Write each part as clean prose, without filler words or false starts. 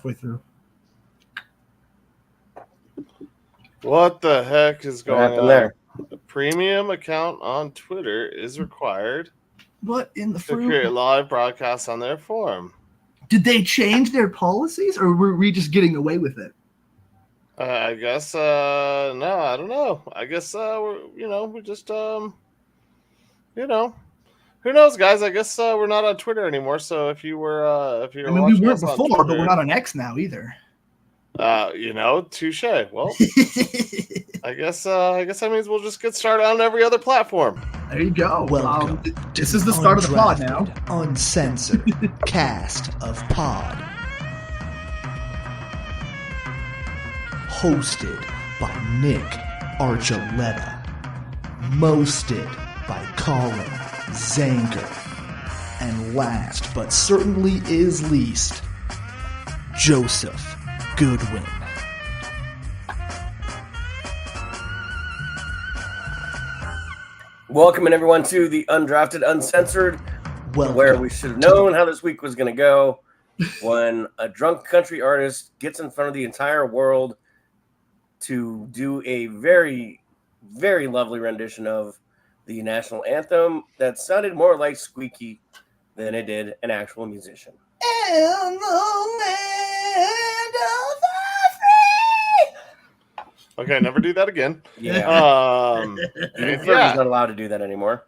halfway through. What the heck is going on there? A premium account on Twitter is required What in the to fruit? create live broadcasts on their forum. Did they change their policies, or were we just getting away with it? I guess no, I don't know. I guess we're just who knows, guys? I guess we're not on Twitter anymore. So if you were We weren't before, but we're not on X now either. Touche. Well, I guess that means we'll just get started on every other platform. There you go. Welcome. This is the start of the pod now. Uncensored cast of pod. Hosted by Nick Archuleta. Mosted by Colin Zanker. And last but certainly is least, Joseph Goodwin. Welcome everyone to the Undrafted Uncensored, where we should have known how this week was going to go when a drunk country artist gets in front of the entire world to do a very, very lovely rendition of the national anthem that sounded more like squeaky than it did an actual musician. In the land of the free. Okay, never do that again. Yeah. Even Fergie's not allowed to do that anymore.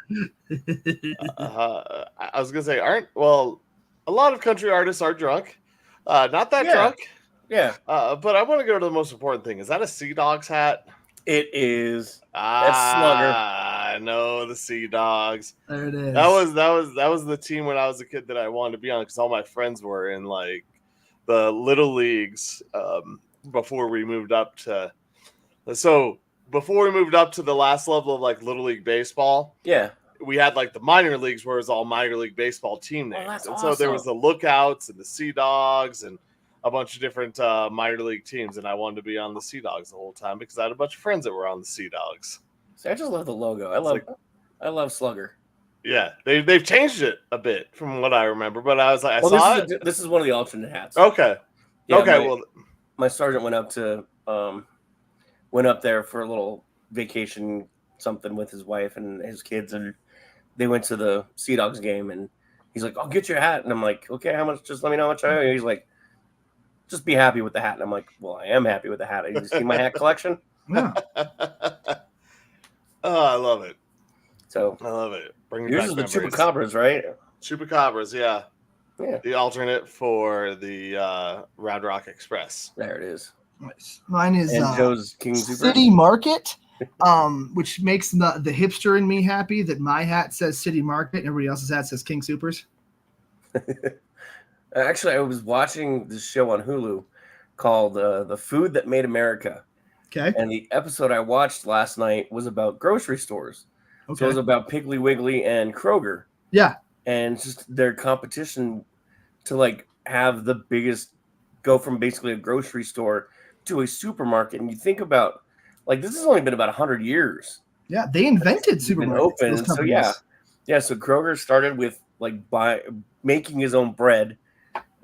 I was gonna say, a lot of country artists are drunk. Not that drunk. Yeah. But I want to go to the most important thing. Is that a Sea Dogs hat? It is. That's Slugger. I know the Sea Dogs. There it is. That was the team when I was a kid that I wanted to be on because all my friends were in like the little leagues before we moved up to. So before we moved up to the last level of like Little League baseball, we had like the minor leagues where it was all minor league baseball team names. That's and awesome. So there was the Lookouts and the Sea Dogs and a bunch of different minor league teams, and I wanted to be on the Sea Dogs the whole time because I had a bunch of friends that were on the Sea Dogs. See, I just love the logo. I love Slugger. Yeah, they've changed it a bit from what I remember, but I was like, this is one of the alternate hats. Okay. Yeah, okay. My sergeant went up there for a little vacation, something with his wife and his kids, and they went to the Sea Dogs game, and he's like, "I'll get you a hat," and I'm like, "Okay, how much? Just let me know how much I owe you." He's like, "Just be happy with the hat," and I'm like, "Well, I am happy with the hat. You see my hat collection?" Yeah. Oh, I love it. So I love it. Yours is the Chupacabras, right? Chupacabras, yeah. Yeah. The alternate for the Round Rock Express. There it is. Nice. Mine is Joe's King City Market, which makes the hipster in me happy that my hat says City Market and everybody else's hat says King Supers. Actually, I was watching this show on Hulu called The Food That Made America. Okay. And the episode I watched last night was about grocery stores. Okay. So it was about Piggly Wiggly and Kroger. Yeah. And just their competition to like have the biggest, go from basically a grocery store to a supermarket. And you think about, like, this has only been about 100 years. Yeah, they invented supermarkets. Open. So yeah. So Kroger started with like making his own bread,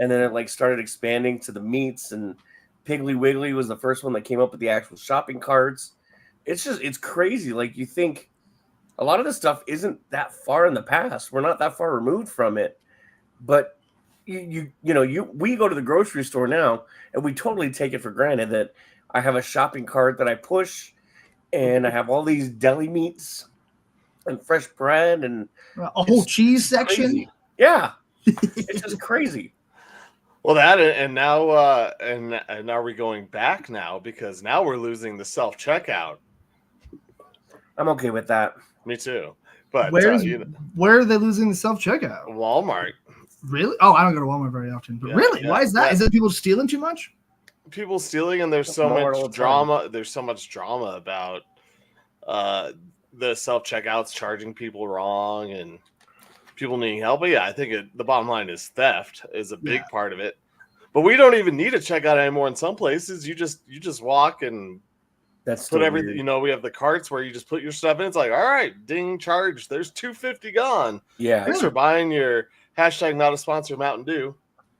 and then it like started expanding to the meats, and Piggly Wiggly was the first one that came up with the actual shopping carts. It's crazy. Like, you think a lot of this stuff isn't that far in the past. We're not that far removed from it, but we go to the grocery store now and we totally take it for granted that I have a shopping cart that I push and I have all these deli meats and fresh bread and a whole cheese section. Crazy. Yeah. It's just crazy. Well, that and now and now we're going back now because now we're losing the self-checkout. I'm okay with that. Me too. But where are they losing the self-checkout? Walmart. Really? Oh, I don't go to Walmart very often. But really? Why is that? Yeah. Is it people stealing too much? People stealing, and there's so much drama. There's so much drama about the self-checkouts charging people wrong and people needing help. But yeah, I think the bottom line is theft is a big part of it. But we don't even need a checkout anymore in some places. You just walk and put everything. Weird. We have the carts where you just put your stuff in. It's like, all right, ding, charge. There's $2.50 gone. Yeah. Thanks for buying your # not a sponsor Mountain Dew.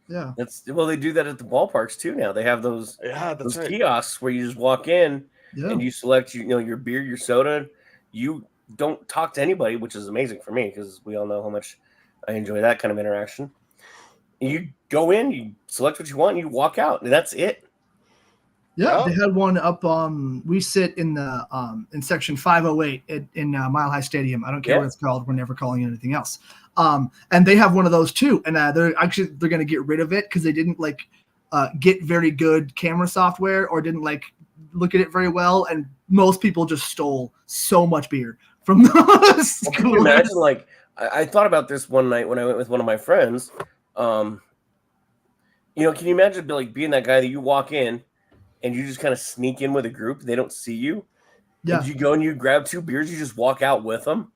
Yeah. They do that at the ballparks too now. They have those right. kiosks where you just walk in and you select your beer, your soda. You don't talk to anybody, which is amazing for me because we all know how much I enjoy that kind of interaction. You go in, you select what you want, and you walk out, and that's it. Yeah, they had one up. We sit in the in section 508 in Mile High Stadium. I don't care what it's called. We're never calling it anything else. And they have one of those too. And they're going to get rid of it because they didn't get very good camera software or didn't look at it very well. And most people just stole so much beer from the school. Can you imagine? I thought about this one night when I went with one of my friends. Can you imagine being that guy that you walk in and you just kind of sneak in with a group? They don't see you. Yeah. You go and you grab 2 beers. You just walk out with them.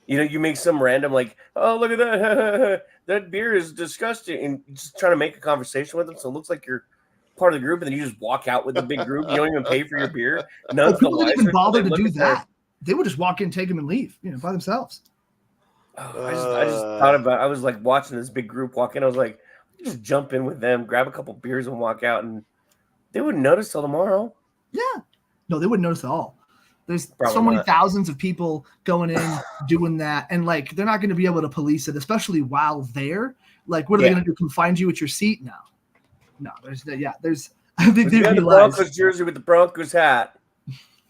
You make some random oh, look at that. That beer is disgusting. And just trying to make a conversation with them. So it looks like you're part of the group. And then you just walk out with the big group. You don't even pay for your beer. None of people didn't even bother to do that. They would just walk in, take them, and leave, by themselves. Oh, I just thought about it. I was watching this big group walk in. I was like, just jump in with them, grab a couple beers and walk out. And they wouldn't notice till tomorrow. Yeah. No, they wouldn't notice at all. There's probably so many thousands of people going in doing that. And they're not going to be able to police it, especially while there. What are they going to do? Come find you at your seat? No, there's, I think they realize. The Broncos jersey with the Broncos hat.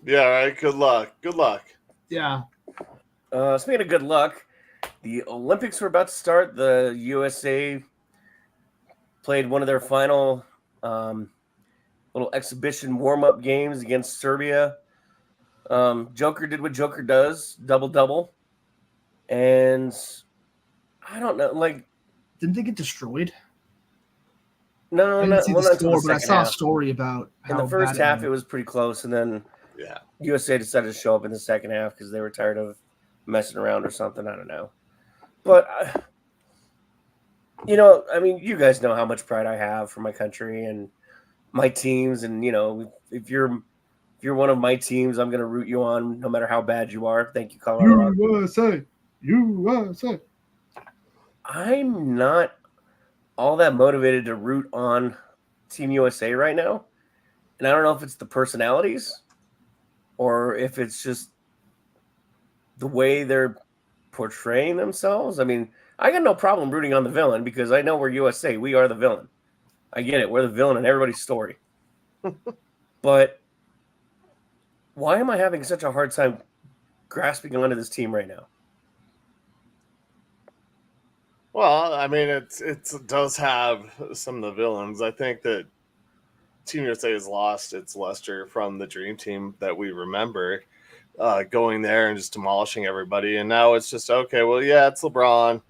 Yeah. Right. Good luck. Yeah. Speaking of good luck, the Olympics were about to start. The USA played one of their final little exhibition warm-up games against Serbia. Joker did what Joker does, double-double. And I don't know, didn't they get destroyed? No, I didn't see the score, but I saw a story about how in the first half it was pretty close, and then USA decided to show up in the second half because they were tired of messing around or something. I don't know. But, you guys know how much pride I have for my country and my teams. And, if you're one of my teams, I'm going to root you on no matter how bad you are. Thank you, Colorado. USA. I'm not all that motivated to root on Team USA right now. And I don't know if it's the personalities or if it's just the way they're portraying themselves. I mean, I got no problem rooting on the villain because I know we're USA. We are the villain. I get it. We're the villain in everybody's story. But why am I having such a hard time grasping onto this team right now? Well, I mean, it does have some of the villains. I think that Team USA has lost its luster from the dream team that we remember, going there and just demolishing everybody. And now it's just, okay, well, yeah, it's LeBron.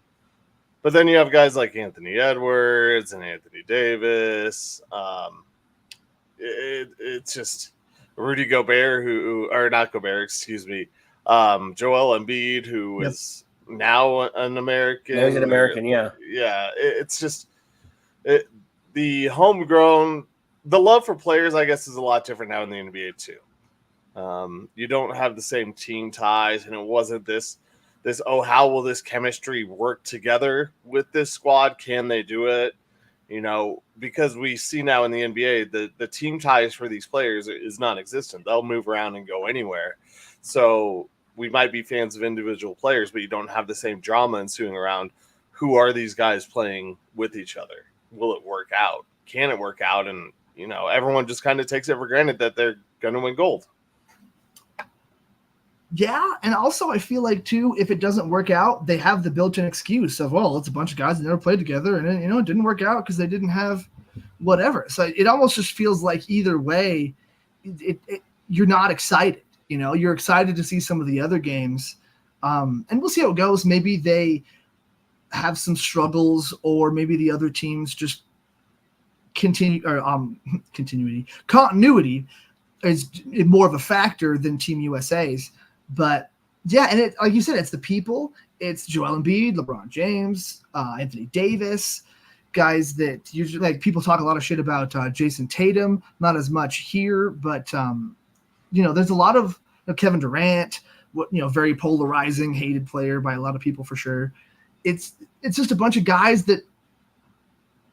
But then you have guys like Anthony Edwards and Anthony Davis. It's just Rudy Gobert, or not Gobert, excuse me. Joel Embiid, who is now an American. He's an American, yeah. Yeah, it's just the homegrown, the love for players, I guess, is a lot different now in the NBA too. You don't have the same team ties, and it wasn't this how will this chemistry work together with this squad? Can they do it? Because we see now in the NBA the team ties for these players is non-existent. They'll move around and go anywhere. So we might be fans of individual players, but you don't have the same drama ensuing around who are these guys playing with each other? Will it work out? Can it work out? And, everyone just kind of takes it for granted that they're going to win gold. Yeah, and also I feel like, too, if it doesn't work out, they have the built-in excuse of, well, it's a bunch of guys that never played together, and, it didn't work out because they didn't have whatever. So it almost just feels like either way, you're not excited. You're excited to see some of the other games, and we'll see how it goes. Maybe they have some struggles, or maybe the other teams just continuity is more of a factor than Team USA's. But yeah, and it, like you said, it's the people. It's Joel Embiid, LeBron James, Anthony Davis, guys that usually people talk a lot of shit about Jason Tatum. Not as much here, but there's a lot of Kevin Durant. Very polarizing, hated player by a lot of people for sure. It's just a bunch of guys that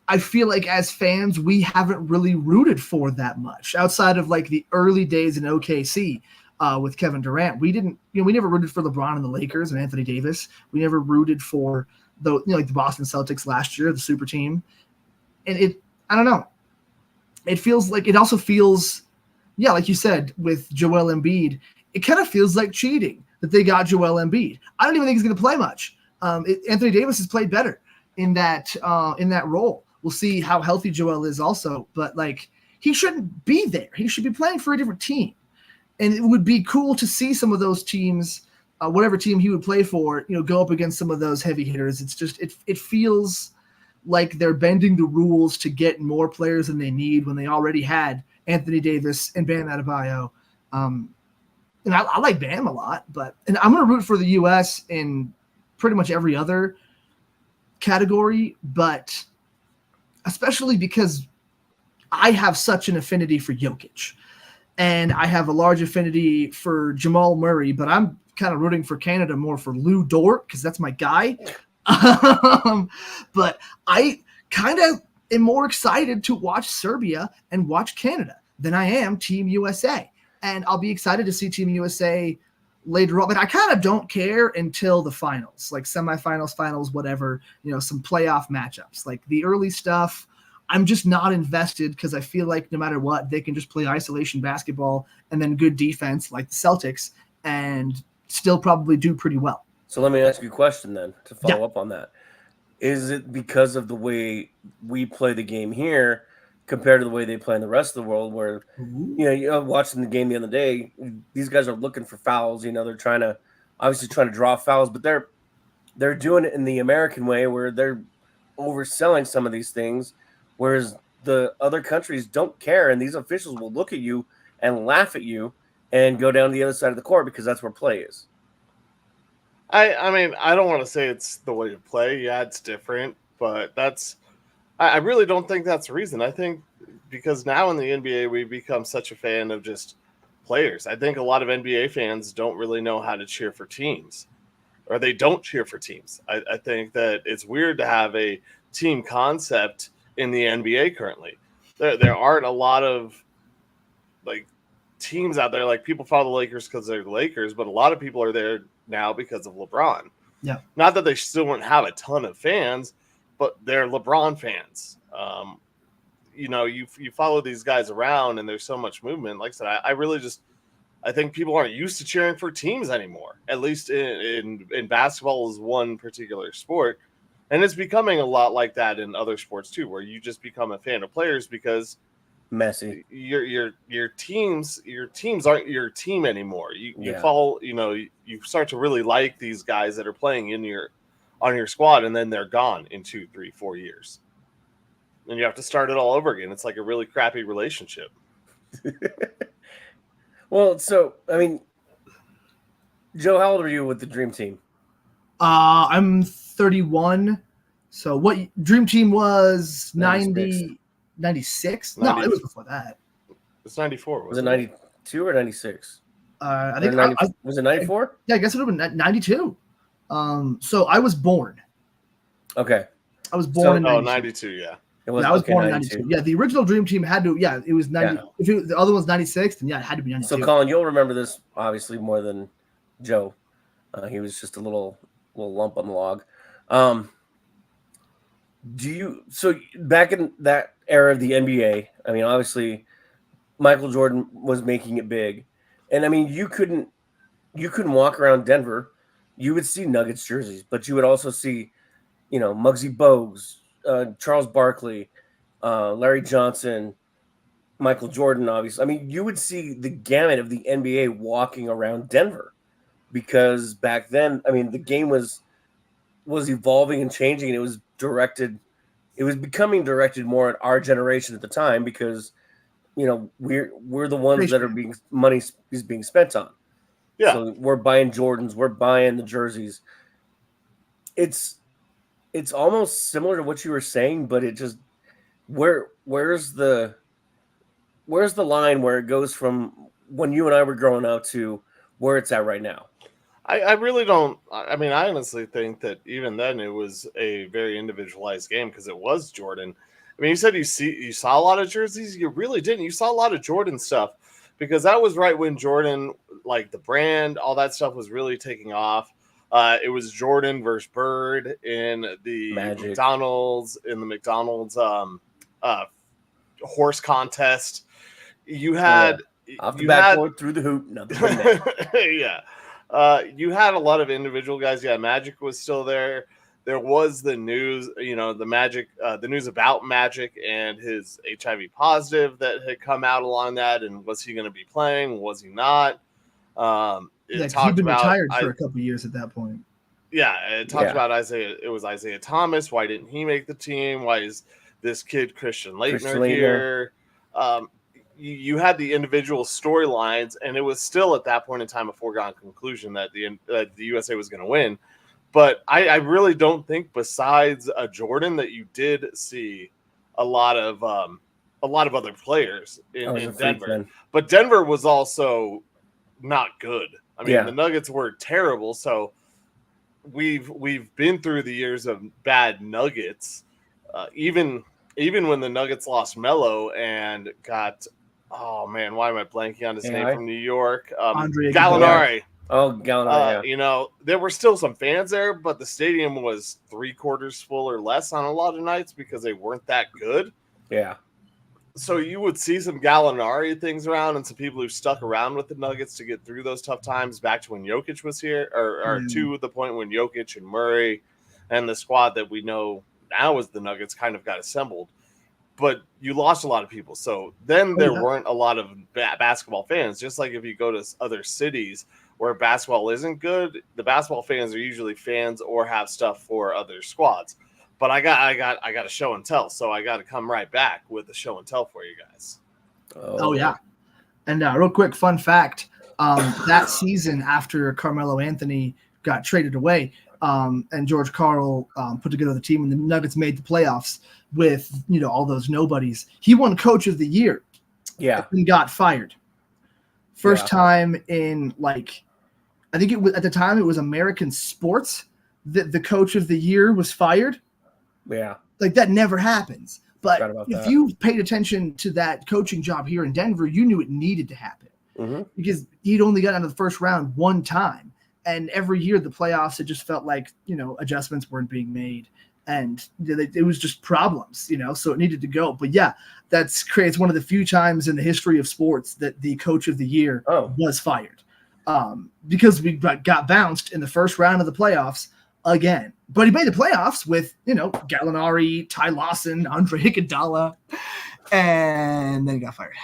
I feel like as fans, we haven't really rooted for that much outside of like the early days in OKC with Kevin Durant. We didn't, we never rooted for LeBron and the Lakers and Anthony Davis. We never rooted for like the Boston Celtics last year, the super team. And I don't know. It also feels, yeah, like you said, with Joel Embiid, it kind of feels like cheating that they got Joel Embiid. I don't even think he's going to play much. Anthony Davis has played better in that role. We'll see how healthy Joel is also, but like he shouldn't be there. He should be playing for a different team. And it would be cool to see some of those teams, whatever team he would play for, go up against some of those heavy hitters. It's just it feels like they're bending the rules to get more players than they need when they already had Anthony Davis and Bam Adebayo. And I like Bam a lot, and I'm going to root for the U.S. in pretty much every other category, but especially because I have such an affinity for Jokic. And I have a large affinity for Jamal Murray, but I'm kind of rooting for Canada more for Lou Dort because that's my guy. But I kind of am more excited to watch Serbia and watch Canada than I am Team USA. And I'll be excited to see Team USA later on. But I kind of don't care until the finals, like semifinals, finals, whatever, some playoff matchups. Like the early stuff, I'm just not invested because I feel like no matter what, they can just play isolation basketball and then good defense like the Celtics and still probably do pretty well. So let me ask you a question then to follow up on that. Is it because of the way we play the game here compared to the way they play in the rest of the world where, watching the game the other day, these guys are looking for fouls. They're trying to draw fouls, but they're doing it in the American way where they're overselling some of these things. Whereas the other countries don't care, and these officials will look at you and laugh at you and go down to the other side of the court because that's where play is. I mean, I don't want to say it's the way to play. Yeah, it's different, but I really don't think that's the reason. I think because now in the NBA, we've become such a fan of just players. I think a lot of NBA fans don't really know how to cheer for teams, or they don't cheer for teams. I think that it's weird to have a team concept in the NBA currently. There aren't a lot of like teams out there. Like people follow the Lakers because they're the Lakers, but a lot of people are there now because of LeBron. Yeah. Not that they still wouldn't have a ton of fans, but they're LeBron fans. You follow these guys around and there's so much movement. Like I said, I think people aren't used to cheering for teams anymore, at least in basketball is one particular sport. And it's becoming a lot like that in other sports too, where you just become a fan of players because messy. Your teams aren't your team anymore. You follow, you start to really like these guys that are playing on your squad, and then they're gone in 2, 3, 4 years. And you have to start it all over again. It's like a really crappy relationship. Well, so I mean, Joe, how old are you with the Dream Team? I'm 31. So what Dream Team was 96? No, it was before that. It's 94. Was it 92 or 96? I think was it 94? Yeah, I guess it would have been 92. So I was born. Okay. I was born in 92, yeah. I was born in 92. Yeah, the original Dream Team had to, it was 90. Yeah. If the other one's 96, then it had to be 92. So Colin, you'll remember this obviously more than Joe. He was just a little lump on the log. So back in that era of the NBA, I mean, obviously Michael Jordan was making it big. And I mean, you couldn't walk around Denver. You would see Nuggets jerseys, but you would also see, Muggsy Bogues, Charles Barkley, Larry Johnson, Michael Jordan, obviously. I mean, you would see the gamut of the NBA walking around Denver because back then, I mean, the game was evolving and changing, and it was becoming directed more at our generation at the time because, we're the ones that are money is being spent on. Yeah. So we're buying Jordans, we're buying the jerseys. It's almost similar to what you were saying, but it just where's the line where it goes from when you and I were growing up to where it's at right now? I really don't. I honestly think that even then it was a very individualized game because it was Jordan. I mean, you said you saw a lot of jerseys. You really didn't. You saw a lot of Jordan stuff because that was right when Jordan, like the brand, all that stuff was really taking off. It was Jordan versus Bird in the McDonald's horse contest. You had off the backboard through the hoop, nothing but net. Yeah. You had a lot of individual guys. Yeah, Magic was still there. There was the news, the news about Magic and his HIV positive that had come out along that, and was he going to be playing? Was he not? He'd been retired for a couple of years at that point. Yeah, it talked about Isaiah. It was Isaiah Thomas. Why didn't he make the team? Why is this kid Christian Laettner here? You had the individual storylines, and it was still at that point in time a foregone conclusion that the USA was going to win. But I really don't think, besides Jordan, that you did see a lot of other players in Denver. But Denver was also not good. I mean, the Nuggets were terrible. So we've been through the years of bad Nuggets. Even when the Nuggets lost Melo and got, oh man, why am I blanking on his name from New York? Gallinari. Oh, Gallinari. There were still some fans there, but the stadium was 3/4 full or less on a lot of nights because they weren't that good. Yeah. So you would see some Gallinari things around and some people who stuck around with the Nuggets to get through those tough times back to when Jokic was here, or to the point when Jokic and Murray and the squad that we know now as the Nuggets kind of got assembled. But you lost a lot of people. So then there weren't a lot of basketball fans. Just like if you go to other cities where basketball isn't good, the basketball fans are usually fans or have stuff for other squads. But I got a show and tell, so I got to come right back with a show and tell for you guys. Oh yeah, and real quick fun fact: that season after Carmelo Anthony got traded away, and George Karl put together the team, and the Nuggets made the playoffs with all those nobodies. He won Coach of the Year. Yeah, and got fired. First time in I think it was at the time it was American sports that the Coach of the Year was fired. Yeah. That never happens. But if you paid attention to that coaching job here in Denver, you knew it needed to happen because he'd only got out of the first round one time. And every year the playoffs, it just felt like, adjustments weren't being made and it was just problems, so it needed to go. But yeah, that creates one of the few times in the history of sports that the Coach of the Year was fired because we got bounced in the first round of the playoffs again. But he made the playoffs with, Gallinari, Ty Lawson, Andre Iguodala, and then he got fired.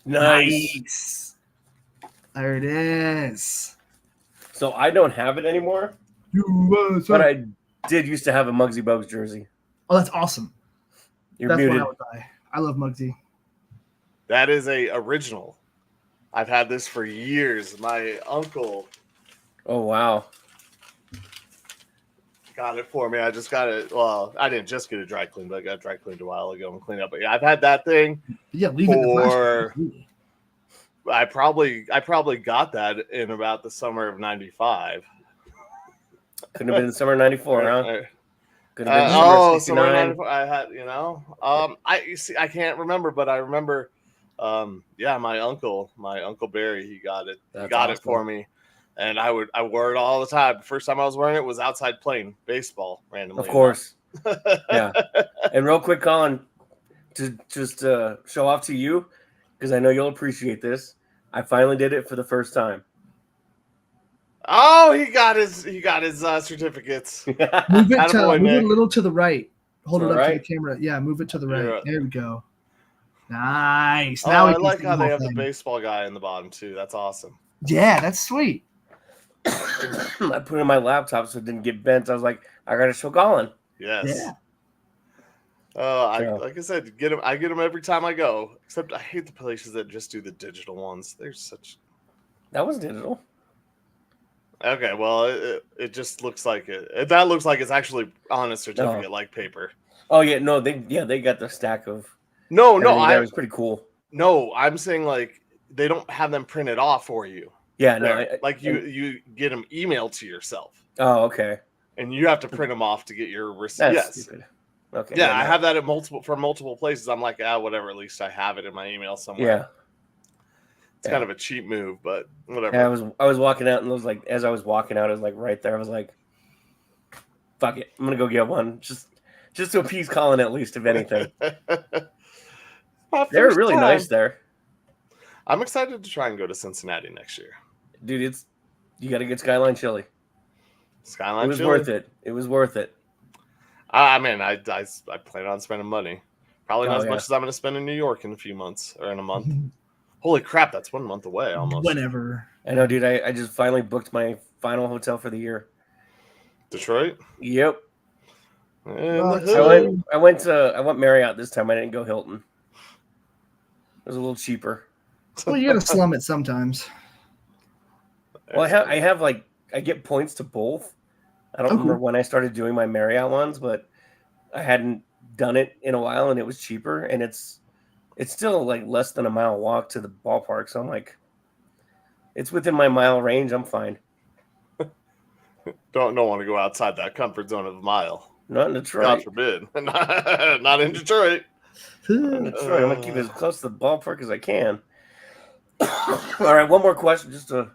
Nice. There it is. So I don't have it anymore, but I did used to have a Muggsy Bogues jersey. Oh, that's awesome. You're muted. What I would buy. I love Muggsy. That is a original. I've had this for years. My uncle. Oh, wow. Got it for me. I just got it. Well, I didn't just get it dry cleaned, but I got it dry cleaned a while ago and cleaned up. But yeah, I've had that thing for. I probably got that in about the summer of '95. Couldn't have been the summer of '94, huh? Could have been summer '94. I had, I can't remember, but I remember. My uncle Barry, he got it. He got it for me. And I wore it all the time. The first time I was wearing it was outside playing baseball randomly. Of course. Yeah. And real quick, Colin, to just show off to you, because I know you'll appreciate this. I finally did it for the first time. Oh, he got his certificates. Move it a little to the right. Hold it up to the camera. Yeah, move it to the right. There we go. Nice. Now I like how they have the baseball guy in the bottom too. That's awesome. Yeah, that's sweet. I put it in my laptop so it didn't get bent. I was like, I gotta show Colin. Yes. Yeah. Like I said, I get them every time I go. Except I hate the places that just do the digital ones. They're such. That was digital. Okay, well, it just looks like it. That looks like it's actually on a certificate like paper. Oh yeah, no, they got the stack of. No, that was pretty cool. No, I'm saying like they don't have them printed off for you. Yeah, no, you get them emailed to yourself. Oh, okay. and you have to print them off to get your receipt. That's Yes. stupid. Okay. Yeah, I have that at multiple places. I'm like, whatever. At least I have it in my email somewhere. Yeah. It's kind of a cheap move, but whatever. Yeah, I was walking out, and it was like, as I was walking out, it was like right there. I was like, fuck it, I'm gonna go get one, just to appease Colin at least, if anything. They were really nice there. I'm excited to try and go to Cincinnati next year, dude. You got to get Skyline Chili. Skyline. It was worth it. It was worth it. I mean, I plan on spending money. Probably not as much as I'm going to spend in New York in a few months or in a month. Holy crap, that's 1 month away almost. Whenever. I know, dude. I just finally booked my final hotel for the year. Detroit? Yep. I went Marriott this time. I didn't go Hilton. It was a little cheaper. Well, you got to slum it sometimes. Well, I get points to both. I don't remember when I started doing my Marriott ones, but I hadn't done it in a while, and it was cheaper, and it's still like less than a mile walk to the ballpark. So I'm like, it's within my mile range. I'm fine. Don't want to go outside that comfort zone of a mile. Not in Detroit. God forbid. Not in Detroit. Not in Detroit. I'm gonna keep it as close to the ballpark as I can. All right, one more question just to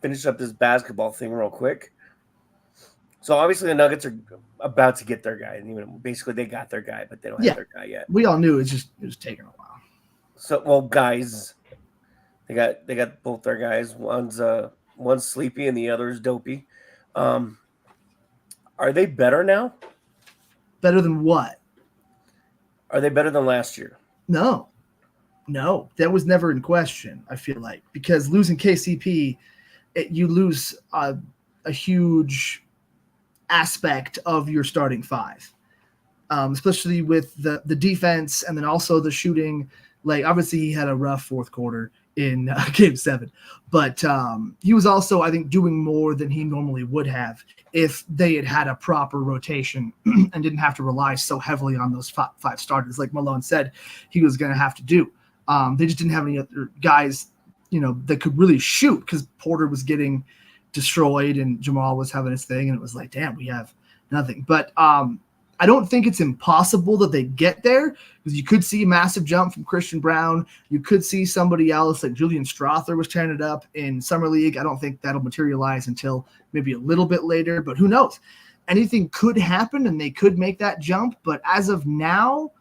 finish up this basketball thing real quick. So obviously the Nuggets are about to get their guy, and basically they got their guy, but they don't have their guy yet. We all knew it was taking a while. So guys, they got both their guys. One's sleepy and the other's dopey. Are they better now? Better than what? Are they better than last year? No, that was never in question. I feel like, because losing KCP, you lose a huge aspect of your starting five, especially with the defense and then also the shooting. Like, obviously he had a rough fourth quarter in game 7, but he was also, I think, doing more than he normally would have if they had a proper rotation and didn't have to rely so heavily on those five starters. Like Malone said, he was going to have to do. They just didn't have any other guys, that could really shoot, because Porter was getting destroyed and Jamal was having his thing, and it was like, damn, we have nothing. But I don't think it's impossible that they get there, because you could see a massive jump from Christian Brown. You could see somebody else, like Julian Strother was tearing it up in Summer League. I don't think that'll materialize until maybe a little bit later, but who knows? Anything could happen and they could make that jump. But as of now,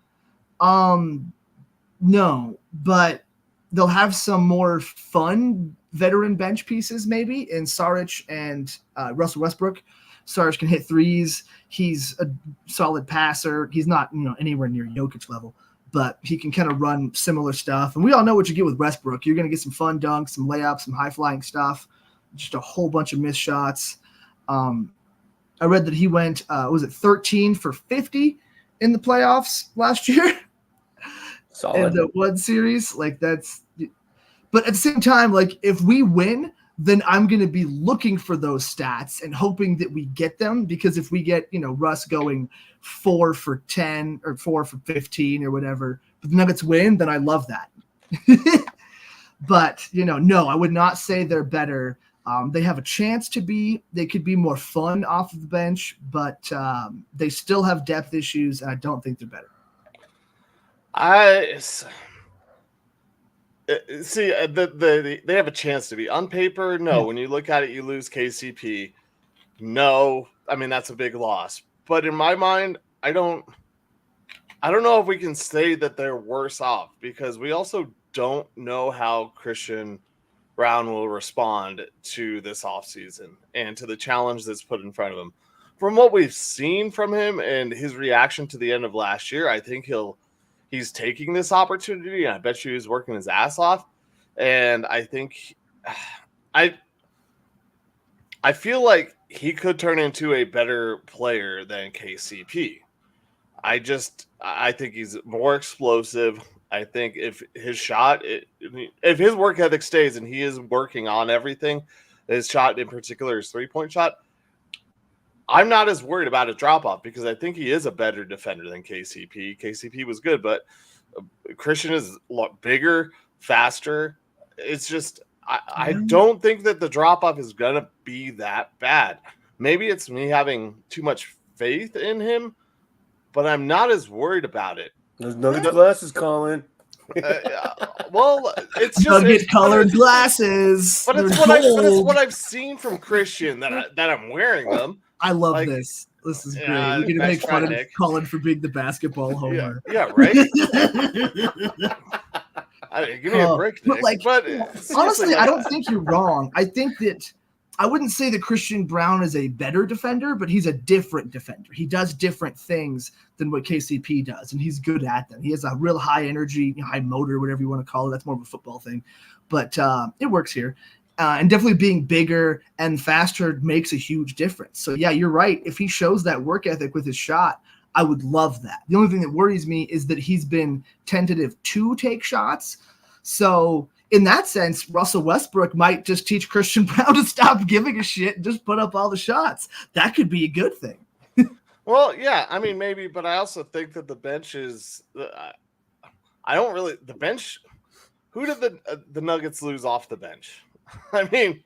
no. But they'll have some more fun veteran bench pieces maybe in Saric and Russell Westbrook. Saric can hit threes. He's a solid passer. He's not, anywhere near Jokic level, but he can kind of run similar stuff. And we all know what you get with Westbrook. You're going to get some fun dunks, some layups, some high-flying stuff, just a whole bunch of missed shots. I read that he went, 13 for 50 in the playoffs last year? Solid. In the one series. Like, that's – but at the same time, like, if we win – then I'm going to be looking for those stats and hoping that we get them, because if we get, Russ going 4 for 10 or 4 for 15 or whatever, but the Nuggets win, then I love that. But, no, I would not say they're better. They have a chance to be. They could be more fun off of the bench, but they still have depth issues, and I don't think they're better. See, they have a chance to be. On paper, no. When you look at it, you lose KCP. No, I mean, that's a big loss. But in my mind, I don't know if we can say that they're worse off, because we also don't know how Christian Brown will respond to this offseason and to the challenge that's put in front of him. From what we've seen from him and his reaction to the end of last year, I think he's taking this opportunity, and I bet you he's working his ass off. And I think I feel like he could turn into a better player than KCP. I think he's more explosive. I think if his work ethic stays and he is working on everything, his shot in particular, his 3-point shot, I'm not as worried about a drop-off, because I think he is a better defender than KCP. KCP was good, but Christian is a lot bigger, faster. It's just I don't think that the drop-off is going to be that bad. maybe it's me having too much faith in him, but I'm not as worried about it. Those nugget glasses, Colin. Well, it's just nugget colored glasses. But it's what I've seen from Christian that I'm wearing them. I love this. This is great. We're gonna make fun of Colin for being the basketball homer. Yeah, right. Give me a break, Nick. But honestly, I don't think you're wrong. I think that I wouldn't say that Christian Braun is a better defender, but he's a different defender. He does different things than what KCP does, and he's good at them. He has a real high energy, high motor, whatever you want to call it. That's more of a football thing, but it works here. And definitely being bigger and faster makes a huge difference. So, yeah, you're right. If he shows that work ethic with his shot, I would love that. The only thing that worries me is that he's been tentative to take shots. So, in that sense, Russell Westbrook might just teach Christian Braun to stop giving a shit and just put up all the shots. That could be a good thing. Well, yeah, I mean, maybe, but I also think that the bench is I don't really – the bench – who did the Nuggets lose off the bench? I mean,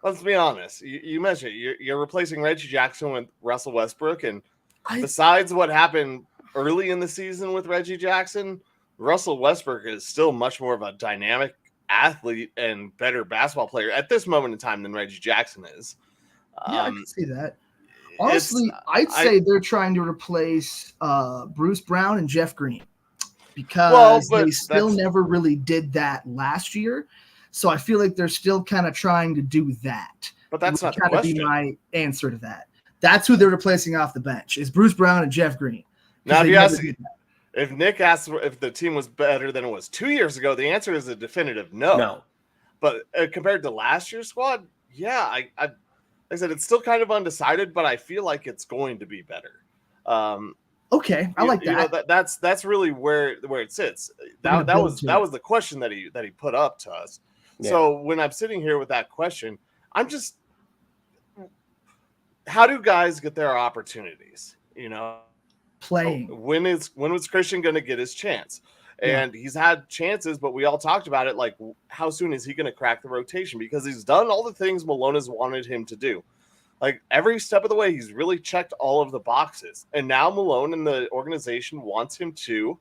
let's be honest. You mentioned you're replacing Reggie Jackson with Russell Westbrook, and besides what happened early in the season with Reggie Jackson, Russell Westbrook is still much more of a dynamic athlete and better basketball player at this moment in time than Reggie Jackson is. Yeah, I can see that. Honestly, I'd say they're trying to replace Bruce Brown and Jeff Green because they still never really did that last year. So I feel like they're still kind of trying to do that. But that's not the question. Be my answer to that. That's who they're replacing off the bench is Bruce Brown and Jeff Green. Now, if Nick asked if the team was better than it was 2 years ago, the answer is a definitive no. No. But compared to last year's squad, yeah, like I said, it's still kind of undecided, but I feel like it's going to be better. Okay, I like that. That's really where it sits. That was the question that he put up to us. Yeah. So when I'm sitting here with that question, I'm just, how do guys get their opportunities? Playing. When was Christian going to get his chance? And he's had chances, but we all talked about it. Like, how soon is he going to crack the rotation? Because he's done all the things Malone has wanted him to do. Like, every step of the way, he's really checked all of the boxes. And now Malone and the organization wants him to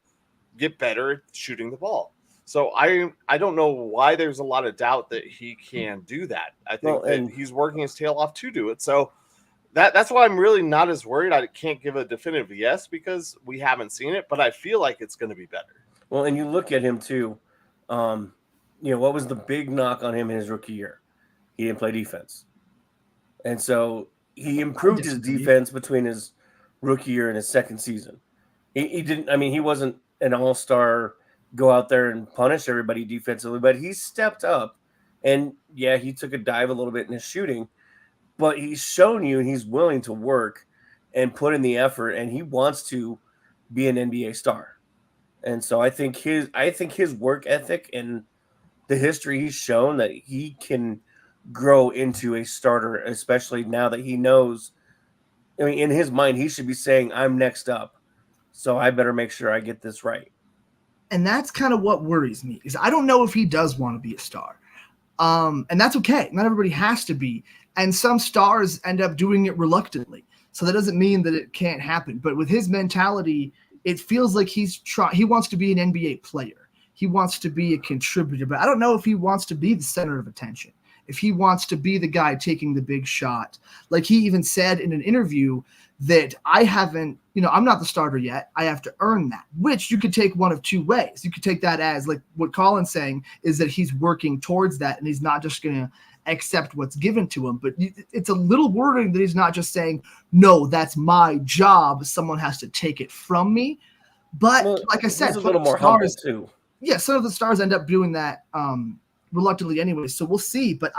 get better at shooting the ball. So I don't know why there's a lot of doubt that he can do that. I think that he's working his tail off to do it. So that's why I'm really not as worried. I can't give a definitive yes because we haven't seen it, but I feel like it's going to be better. Well, and you look at him too. What was the big knock on him in his rookie year? He didn't play defense. And so he improved his defense between his rookie year and his second season. He didn't, he wasn't an all-star, go out there and punish everybody defensively, but he stepped up. And yeah, he took a dive a little bit in his shooting, but he's shown you he's willing to work and put in the effort, and he wants to be an NBA star. And so I think his work ethic and the history he's shown that he can grow into a starter, especially now that he knows, in his mind, he should be saying, I'm next up. So I better make sure I get this right. And that's kind of what worries me is I don't know if he does want to be a star. And that's okay. Not everybody has to be. And some stars end up doing it reluctantly. So that doesn't mean that it can't happen. But with his mentality, it feels like he wants to be an NBA player. He wants to be a contributor. But I don't know if he wants to be the center of attention. If he wants to be the guy taking the big shot. Like he even said in an interview that I'm not the starter yet. I have to earn that, which you could take one of two ways. You could take that as like what Colin's saying is that he's working towards that and he's not just going to accept what's given to him. But it's a little worrying that he's not just saying, no, that's my job. Someone has to take it from me. But like I said, a little more humble too. Yeah, some of the stars end up doing that reluctantly anyway. So we'll see. But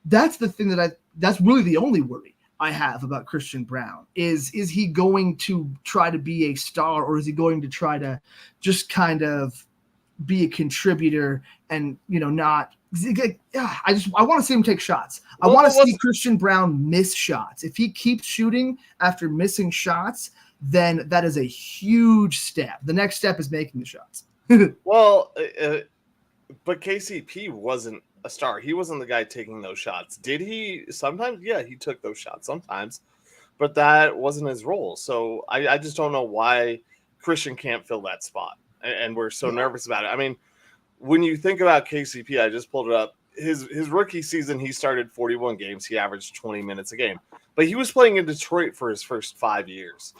that's the thing that's really the only worry I have about Christian Braun is he going to try to be a star or is he going to try to just kind of be a contributor and, not I want to see him take shots. I want to see Christian Braun miss shots. If he keeps shooting after missing shots, then that is a huge step. The next step is making the shots. Well, but KCP wasn't a star. He wasn't the guy taking those shots. Did he? Sometimes, yeah, he took those shots sometimes, but that wasn't his role. So I just don't know why Christian can't fill that spot, and we're so nervous about it. I mean, when you think about KCP, I just pulled it up. His rookie season, he started 41 games. He averaged 20 minutes a game. But he was playing in Detroit for his first 5 years.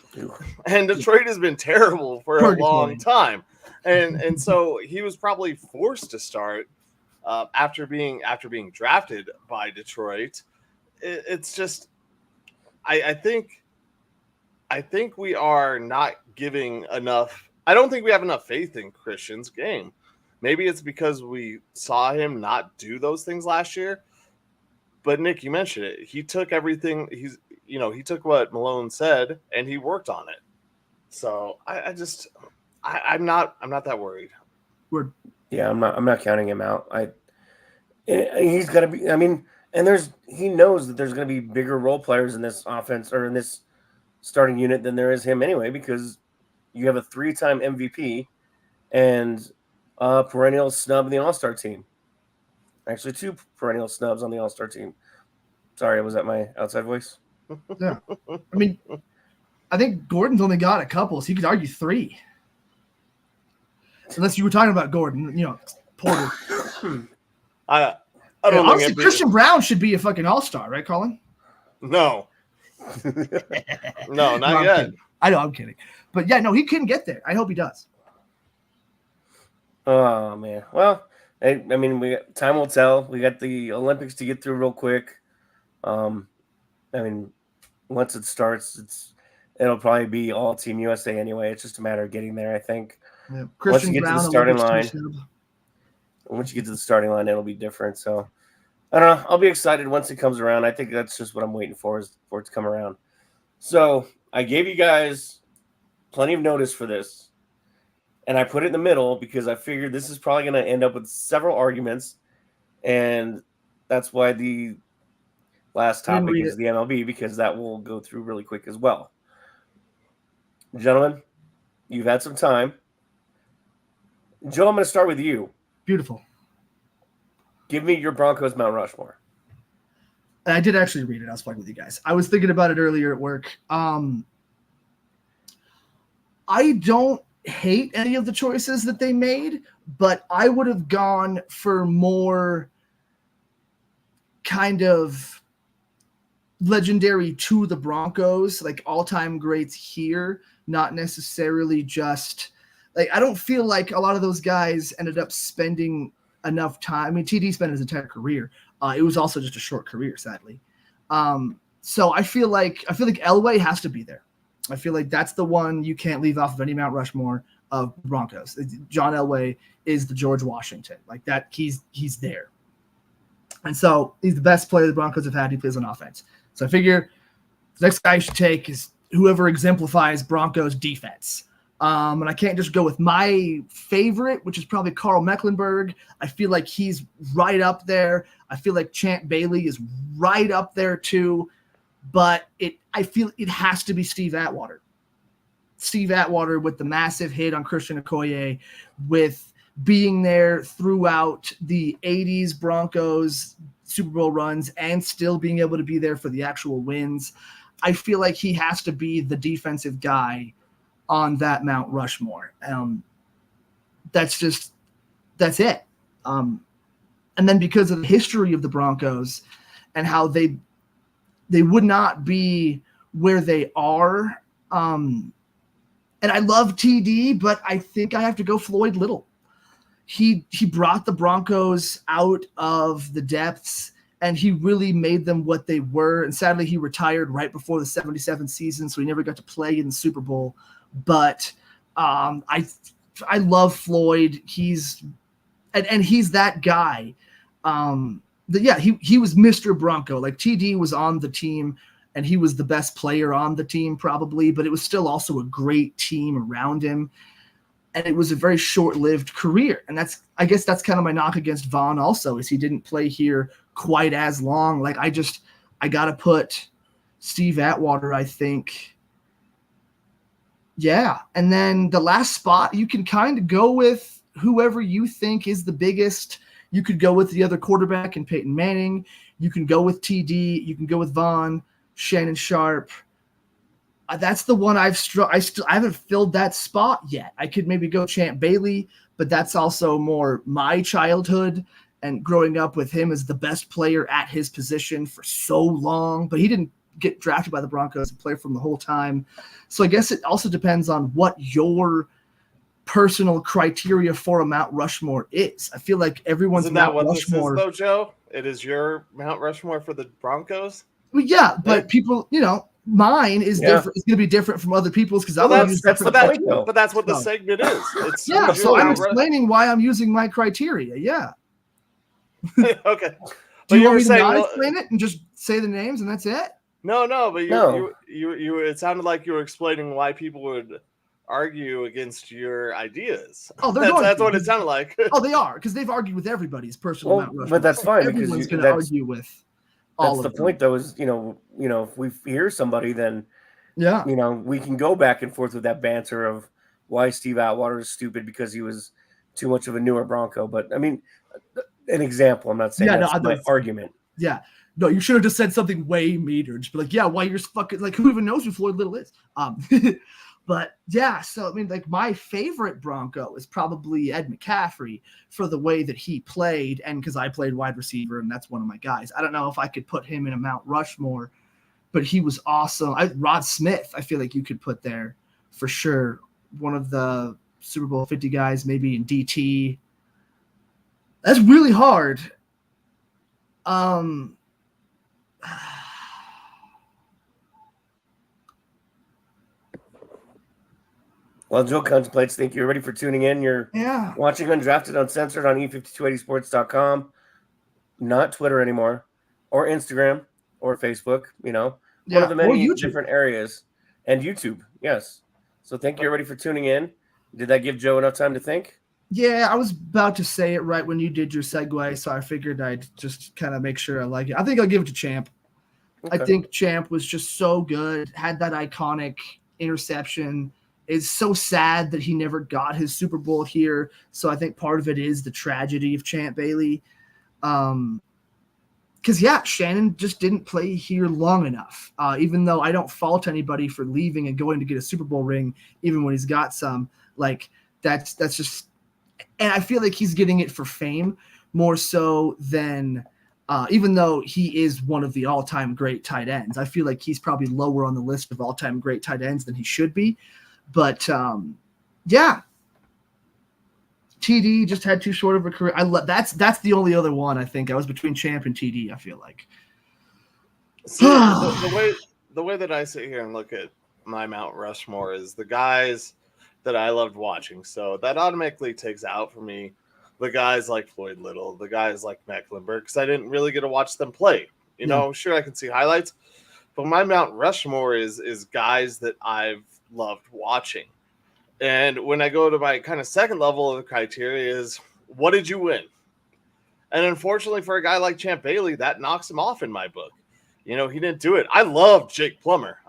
And Detroit has been terrible for a long time. And so he was probably forced to start after being drafted by Detroit. It's just I think we are not giving enough. I don't think we have enough faith in Christian's game. Maybe it's because we saw him not do those things last year. But Nick, you mentioned it. He took everything. He took what Malone said and he worked on it. So I'm not that worried. I'm not counting him out. He's got to be. I mean, and he knows that there's going to be bigger role players in this offense or in this starting unit than there is him anyway, because you have a 3-time MVP and a perennial snub in the All-Star team. Actually, 2 perennial snubs on the All-Star team. Sorry, was that my outside voice? Yeah. I mean, I think Gordon's only got a couple, so you could argue 3. Unless you were talking about Gordon, Porter. I don't know. Honestly, Christian Brown should be a fucking all-star, right, Colin? No. No, not yet. I know, I'm kidding. But yeah, no, he couldn't get there. I hope he does. Oh, man. Well, I mean, time will tell. We got the Olympics to get through real quick. I mean, once it starts, it'll probably be all Team USA anyway. It's just a matter of getting there, I think. Yeah. Once you get to the starting line, it'll be different. So, I don't know. I'll be excited once it comes around. I think that's just what I'm waiting for, is for it to come around. So, I gave you guys plenty of notice for this. And I put it in the middle because I figured this is probably going to end up with several arguments. And that's why the last topic is the MLB, because that will go through really quick as well. Gentlemen, you've had some time. Joe, I'm going to start with you. Beautiful. Give me your Broncos Mount Rushmore. And I did actually read it. I was playing with you guys. I was thinking about it earlier at work. I don't hate any of the choices that they made, but I would have gone for more kind of legendary to the Broncos, like all-time greats here, not necessarily just like, I don't feel like a lot of those guys ended up spending enough time. I mean, TD spent his entire career. It was also just a short career, sadly. So I feel like Elway has to be there. I feel like that's the one you can't leave off of any Mount Rushmore of Broncos. John Elway is the George Washington. Like that, he's there. And so he's the best player the Broncos have had. He plays on offense. So I figure the next guy you should take is whoever exemplifies Broncos defense. And I can't just go with my favorite, which is probably Carl Mecklenburg. I feel like he's right up there. I feel like Champ Bailey is right up there too. But I feel it has to be Steve Atwater. Steve Atwater with the massive hit on Christian Okoye, with being there throughout the 80s Broncos Super Bowl runs and still being able to be there for the actual wins. I feel like he has to be the defensive guy on that Mount Rushmore. That's it. And then because of the history of the Broncos and how they would not be where they are. And I love TD, but I think I have to go Floyd Little. He brought the Broncos out of the depths, and he really made them what they were. And sadly, he retired right before the 77 season, so he never got to play in the Super Bowl. But I love Floyd. He's that guy. He was Mr. Bronco. Like TD was on the team and he was the best player on the team probably, but it was still also a great team around him. And it was a very short-lived career. And I guess that's kind of my knock against Vaughn also, is he didn't play here quite as long. Like I got to put Steve Atwater, I think. Yeah. And then the last spot, you can kind of go with whoever you think is the biggest. You could go with the other quarterback in Peyton Manning. You can go with TD. You can go with Vaughn, Shannon Sharp. That's the one I haven't filled that spot yet. I could maybe go Champ Bailey, but that's also more my childhood and growing up with him as the best player at his position for so long. But he didn't get drafted by the Broncos and play from the whole time. So I guess it also depends on what your personal criteria for a Mount Rushmore is. I feel like everyone's Isn't that Mount what Rushmore. This is, though, Joe? It is your Mount Rushmore for the Broncos? Well, yeah, but people, mine is different. It's going to be different from other people's because I'm going to use different. But that's what the segment is. It's so I'm explaining why I'm using my criteria. Yeah. Okay. Do you want me to not explain it and just say the names and that's it? No, but you it sounded like you were explaining why people would argue against your ideas. Oh, that's what it sounded like. Oh, they are, because they've argued with everybody's personal Mount Rushmore. But that's fine everyone's going to argue with all of them. That's the point, though, is if we hear somebody, then yeah, we can go back and forth with that banter of why Steve Atwater is stupid because he was too much of a newer Bronco. But I mean, an example. I'm not saying that's my argument. Yeah. No, you should have just said something way meaner. Just be like, yeah, why you're fucking, like, who even knows who Floyd Little is? But yeah, so I mean, like, my favorite Bronco is probably Ed McCaffrey for the way that he played, and because I played wide receiver, and that's one of my guys. I don't know if I could put him in a Mount Rushmore, but he was awesome. Rod Smith, I feel like you could put there for sure. One of the Super Bowl 50 guys, maybe in DT. That's really hard. Well, Joe contemplates. Thank you, ready for tuning in. You're watching Undrafted Uncensored on E5280sports.com. Not Twitter anymore, or Instagram, or Facebook. One of the many different areas, and YouTube. Yes. So thank you, ready for tuning in. Did that give Joe enough time to think? Yeah, I was about to say it right when you did your segue, so I figured I'd just kind of make sure I like it. I think I'll give it to Champ. Okay. I think Champ was just so good, had that iconic interception. It's so sad that he never got his Super Bowl here, so I think part of it is the tragedy of Champ Bailey. Because, Shannon just didn't play here long enough, even though I don't fault anybody for leaving and going to get a Super Bowl ring, even when he's got some. Like, that's just – and I feel like he's getting it for fame more so than even though he is one of the all-time great tight ends. I feel like he's probably lower on the list of all-time great tight ends than he should be. But, TD just had too short of a career. That's the only other one I think. I was between Champ and TD, I feel like. See, the way that I sit here and look at my Mount Rushmore is the guys that I loved watching. So that automatically takes out for me the guys like Floyd Little, the guys like Mecklenburg, because I didn't really get to watch them play. Sure, I can see highlights, but my Mount Rushmore is guys that I've loved watching. And when I go to my kind of second level of the criteria is, what did you win? And unfortunately for a guy like Champ Bailey, that knocks him off in my book. He didn't do it. I love Jake Plummer.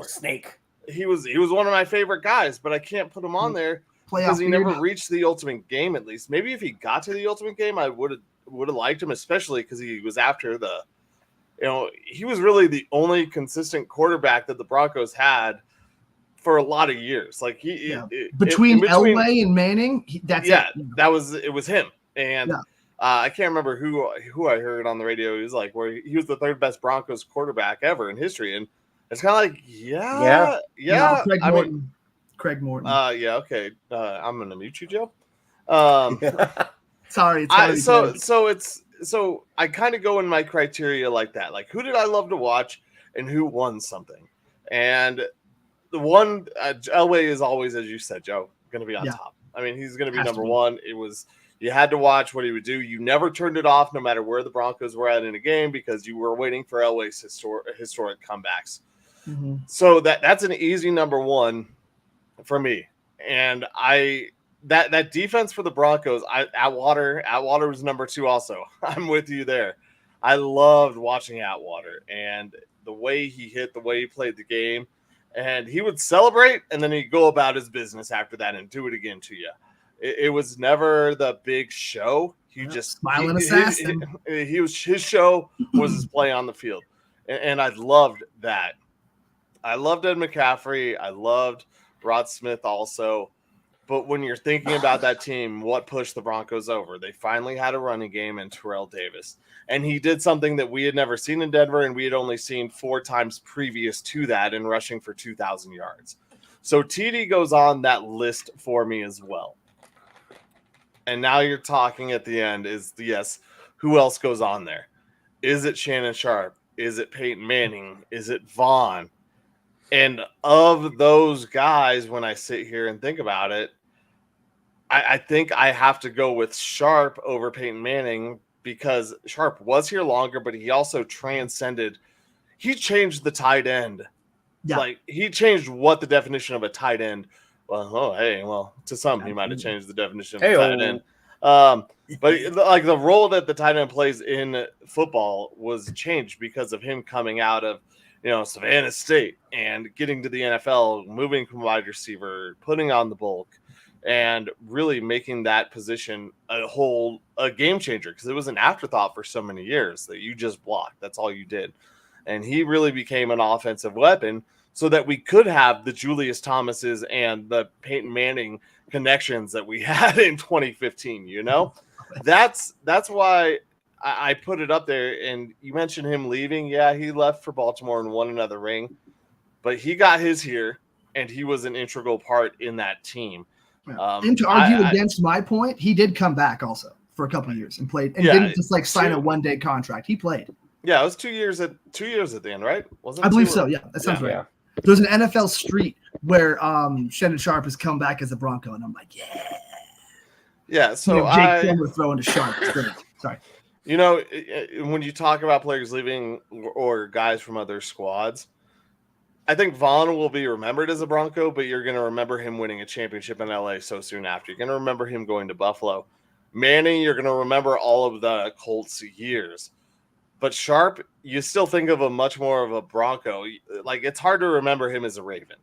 Snake. He was one of my favorite guys, but I can't put him on there because he never reached the ultimate game. At least maybe if he got to the ultimate game, I would have liked him, especially because he was after he was really the only consistent quarterback that the Broncos had for a lot in between Elway and Manning. It was him. And I can't remember who I heard on the radio. He was like, where he was the third best Broncos quarterback ever in history, and it's kind of like, Craig Morton. Okay. I'm gonna mute you, Joe. Sorry. So I kind of go in my criteria like that. Like, who did I love to watch and who won something? And the one, Elway is always, as you said, Joe, going to be on top. I mean, he's going to be number one. You had to watch what he would do. You never turned it off, no matter where the Broncos were at in a game, because you were waiting for Elway's historic comebacks. Mm-hmm. So that's an easy number one for me. And that defense for the Broncos, Atwater was number two also. I'm with you there. I loved watching Atwater and the way he hit, the way he played the game. And he would celebrate, and then he'd go about his business after that and do it again to you. It was never the big show. He just smiling assassin. He was his show was his play on the field, and I loved that. I loved Ed McCaffrey. I loved Rod Smith also. But when you're thinking about that team, what pushed the Broncos over? They finally had a running game in Terrell Davis. And he did something that we had never seen in Denver, and we had only seen 4 times previous to that in rushing for 2,000 yards. So TD goes on that list for me as well. And now you're talking at the end is, yes, who else goes on there? Is it Shannon Sharpe? Is it Peyton Manning? Is it Vaughn? And of those guys, when I sit here and think about it, I think I have to go with Sharpe over Peyton Manning because Sharpe was here longer, but he also transcended. He changed the tight end. Yeah. Like, he changed what the definition of a tight end. Well, to some, he might have changed the definition of a tight end. But like the role that the tight end plays in football was changed because of him coming out of, Savannah State and getting to the NFL, moving from wide receiver, putting on the bulk, and really making that position a game changer because it was an afterthought for so many years that you just blocked. That's all you did. And he really became an offensive weapon so that we could have the Julius Thomases and the Peyton Manning connections that we had in 2015, That's why I put it up there. And you mentioned him leaving. Yeah, he left for Baltimore and won another ring. But he got his here, and he was an integral part in that team. And to argue against my point, he did come back also for a couple of years and played, and didn't just sign a one-day contract. He played. Yeah, it was 2 years at the end, right? I believe so. Yeah, that sounds right. Yeah. There's an NFL street where Shannon Sharpe has come back as a Bronco, and I'm like, yeah. Yeah, so Jake Plummer throwing to Sharpe. Sorry. When you talk about players leaving or guys from other squads, I think Vaughn will be remembered as a Bronco, but you're going to remember him winning a championship in LA so soon after. You're going to remember him going to Buffalo. Manning, you're going to remember all of the Colts years. But Sharpe, you still think of him much more of a Bronco. Like, it's hard to remember him as a Raven.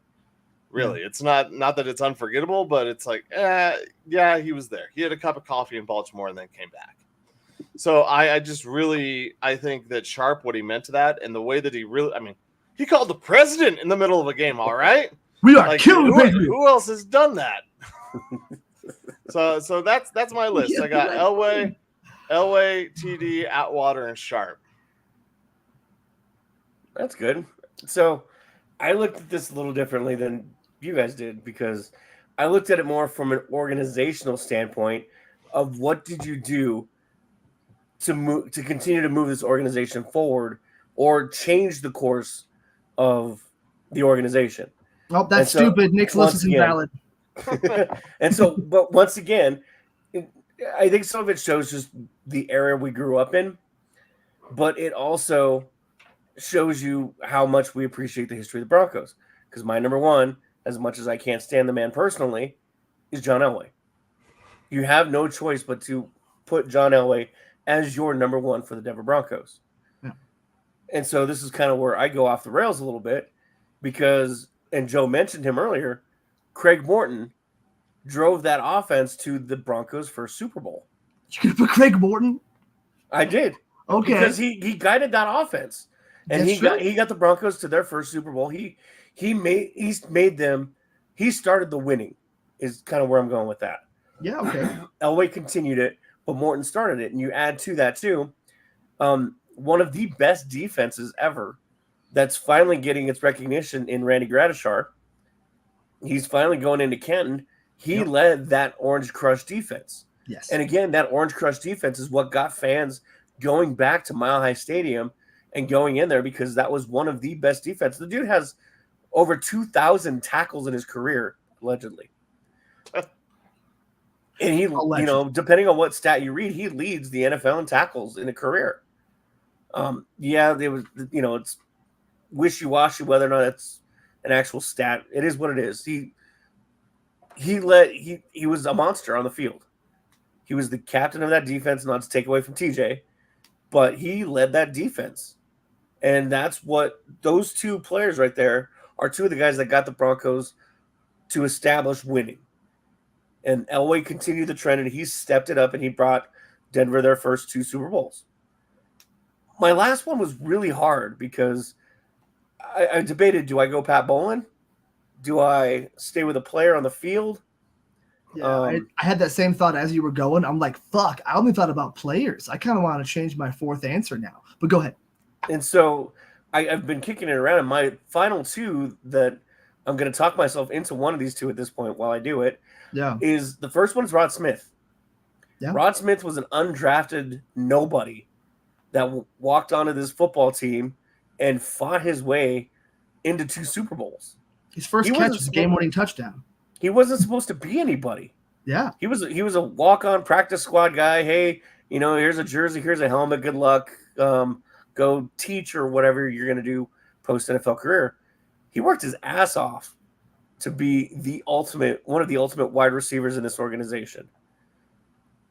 Really. It's not that it's unforgettable, but it's like, yeah, he was there. He had a cup of coffee in Baltimore and then came back. So I think that Sharpe, what he meant to that, and the way that he called the president in the middle of a game, all right? We are killing baby. Who else has done that? so that's my list. I got Elway, TD, Atwater, and Sharpe. That's good. So I looked at this a little differently than you guys did because I looked at it more from an organizational standpoint of what did you do to continue to move this organization forward or change the course of the organization. Oh, that's stupid. Nick's list is invalid. And so, but once again, I think some of it shows just the era we grew up in, but it also shows you how much we appreciate the history of the Broncos. Because my number one, as much as I can't stand the man personally, is John Elway. You have no choice but to put John Elway as your number one for the Denver Broncos. Yeah. And so this is kind of where I go off the rails a little bit because, and Joe mentioned him earlier, Craig Morton drove that offense to the Broncos' first Super Bowl. You could put Craig Morton? I did. Okay. Because he guided that offense. And he got the Broncos to their first Super Bowl. He started the winning is kind of where I'm going with that. Yeah, okay. Elway continued it, but Morton started it. And you add to that too, one of the best defenses ever that's finally getting its recognition in Randy Gradishar. He's finally going into Canton. He led that Orange Crush defense. Yes. And again, that Orange Crush defense is what got fans going back to Mile High Stadium and going in there because that was one of the best defenses. The dude has over 2,000 tackles in his career, allegedly. And he, depending on what stat you read, he leads the NFL in tackles in a career. It's wishy-washy whether or not it's an actual stat. It is what it is. He was a monster on the field. He was the captain of that defense, not to take away from TJ, but he led that defense. And that's what those two players right there are two of the guys that got the Broncos to establish winning. And Elway continued the trend, and he stepped it up, and he brought Denver their first 2 Super Bowls. My last one was really hard because I debated, do I go Pat Bowlen? Do I stay with a player on the field? Yeah, I had that same thought as you were going. I'm like, fuck, I only thought about players. I kind of want to change my fourth answer now. But go ahead. And so I've been kicking it around. And my final 2 that I'm going to talk myself into one of these 2 at this point while I do it is the first one is Rod Smith. Yeah. Rod Smith was an undrafted nobody that walked onto this football team and fought his way into 2 Super Bowls. His first catch was a game-winning touchdown. He wasn't supposed to be anybody. Yeah. He was a walk-on practice squad guy. Hey, here's a jersey, here's a helmet, good luck. Go teach or whatever you're going to do post-NFL career. He worked his ass off to be one of the ultimate wide receivers in this organization.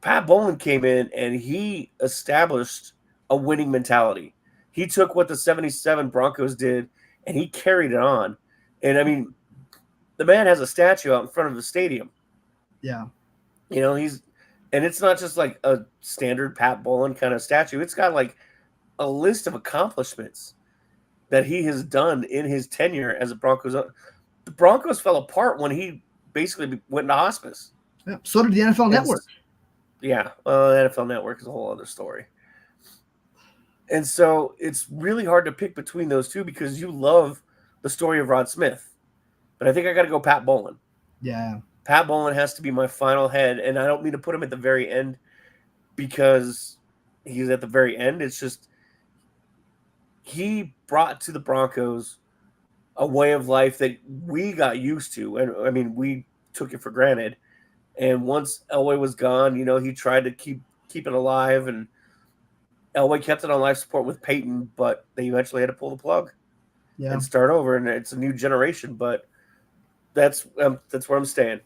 Pat Bowlen came in and he established a winning mentality. He took what the 77 Broncos did and he carried it on. And I mean, the man has a statue out in front of the stadium. Yeah. And it's not just like a standard Pat Bowlen kind of statue. It's got like a list of accomplishments that he has done in his tenure as a Broncos. The Broncos fell apart when he basically went into hospice. Yeah. So did the NFL Network. Yeah. Well, the NFL Network is a whole other story. And so it's really hard to pick between those 2 because you love the story of Rod Smith. But I think I got to go Pat Bowlen. Yeah. Pat Bowlen has to be my final head. And I don't mean to put him at the very end because he's at the very end. It's just he brought to the Broncos a way of life that we got used to. And I mean, we took it for granted. And once Elway was gone, he tried to keep it alive. And Elway kept it on life support with Peyton, but they eventually had to pull the plug and start over. And it's a new generation, but that's where I'm staying.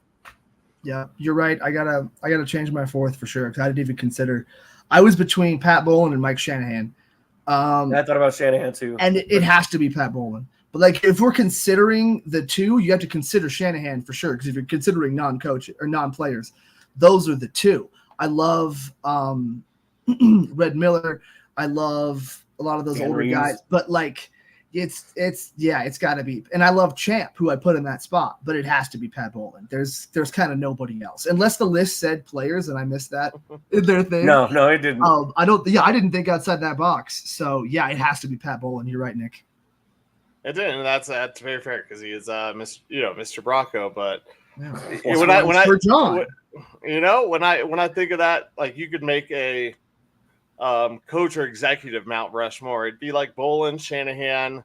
Yeah, you're right. I gotta change my fourth for sure because I didn't even consider. I was between Pat Bowlen and Mike Shanahan. I thought about Shanahan too, and it has to be Pat Bowlen. But like, if we're considering the 2, you have to consider Shanahan for sure because if you're considering non-coach or non-players, those are the 2. I love Red Miller. I love a lot of those older guys, but like. It's got to be, and I love Champ, who I put in that spot, but it has to be Pat Bowlen. There's kind of nobody else, unless the list said players, and I missed that in their thing. No, it didn't. I didn't think outside that box. So yeah, it has to be Pat Bowlen. You're right, Nick. It didn't. And that's very fair because he is Mr. Bronco. But when I think of that, like you could make a coach or executive Mount Rushmore. It'd be like Bowlen, Shanahan,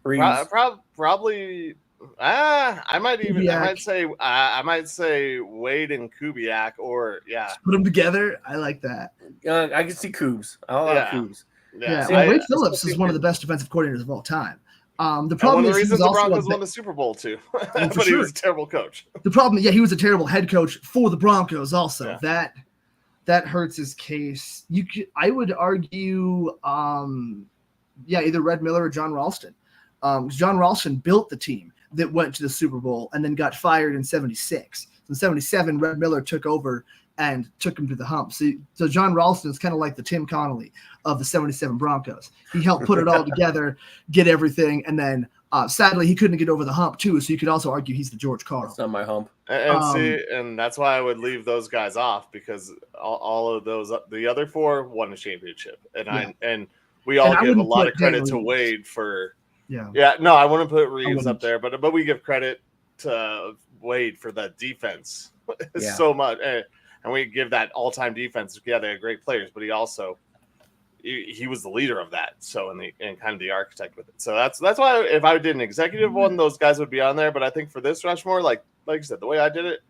probably. I might say Wade and Kubiak, or just put them together. I like that. I can see Kubes. I like Kubes. Yeah, Wade Phillips is one of the best defensive coordinators of all time. The problem one of the is reasons the Broncos won the Super Bowl too, but he was a terrible coach. The problem, he was a terrible head coach for the Broncos. Also, that hurts his case. I would argue, either Red Miller or John Ralston. John Ralston built the team that went to the Super Bowl and then got fired in '76. In '77, Red Miller took over and took him to the hump. So John Ralston is kind of like the Tim Connolly of the '77 Broncos. He helped put it all together, get everything, and then sadly he couldn't get over the hump too. So you could also argue he's the George Karl. That's not my hump. And that's why I would leave those guys off because all of those, the other 4 won a championship, and we all give a lot of credit to Wade for. No, I wouldn't put Reeves up there, but we give credit to Wade for the defense so much, and we give that all-time defense. Yeah, they had great players, but he also he was the leader of that. So and kind of the architect with it. So that's why if I did an executive one, those guys would be on there. But I think for this Rushmore, like you said, the way I did it,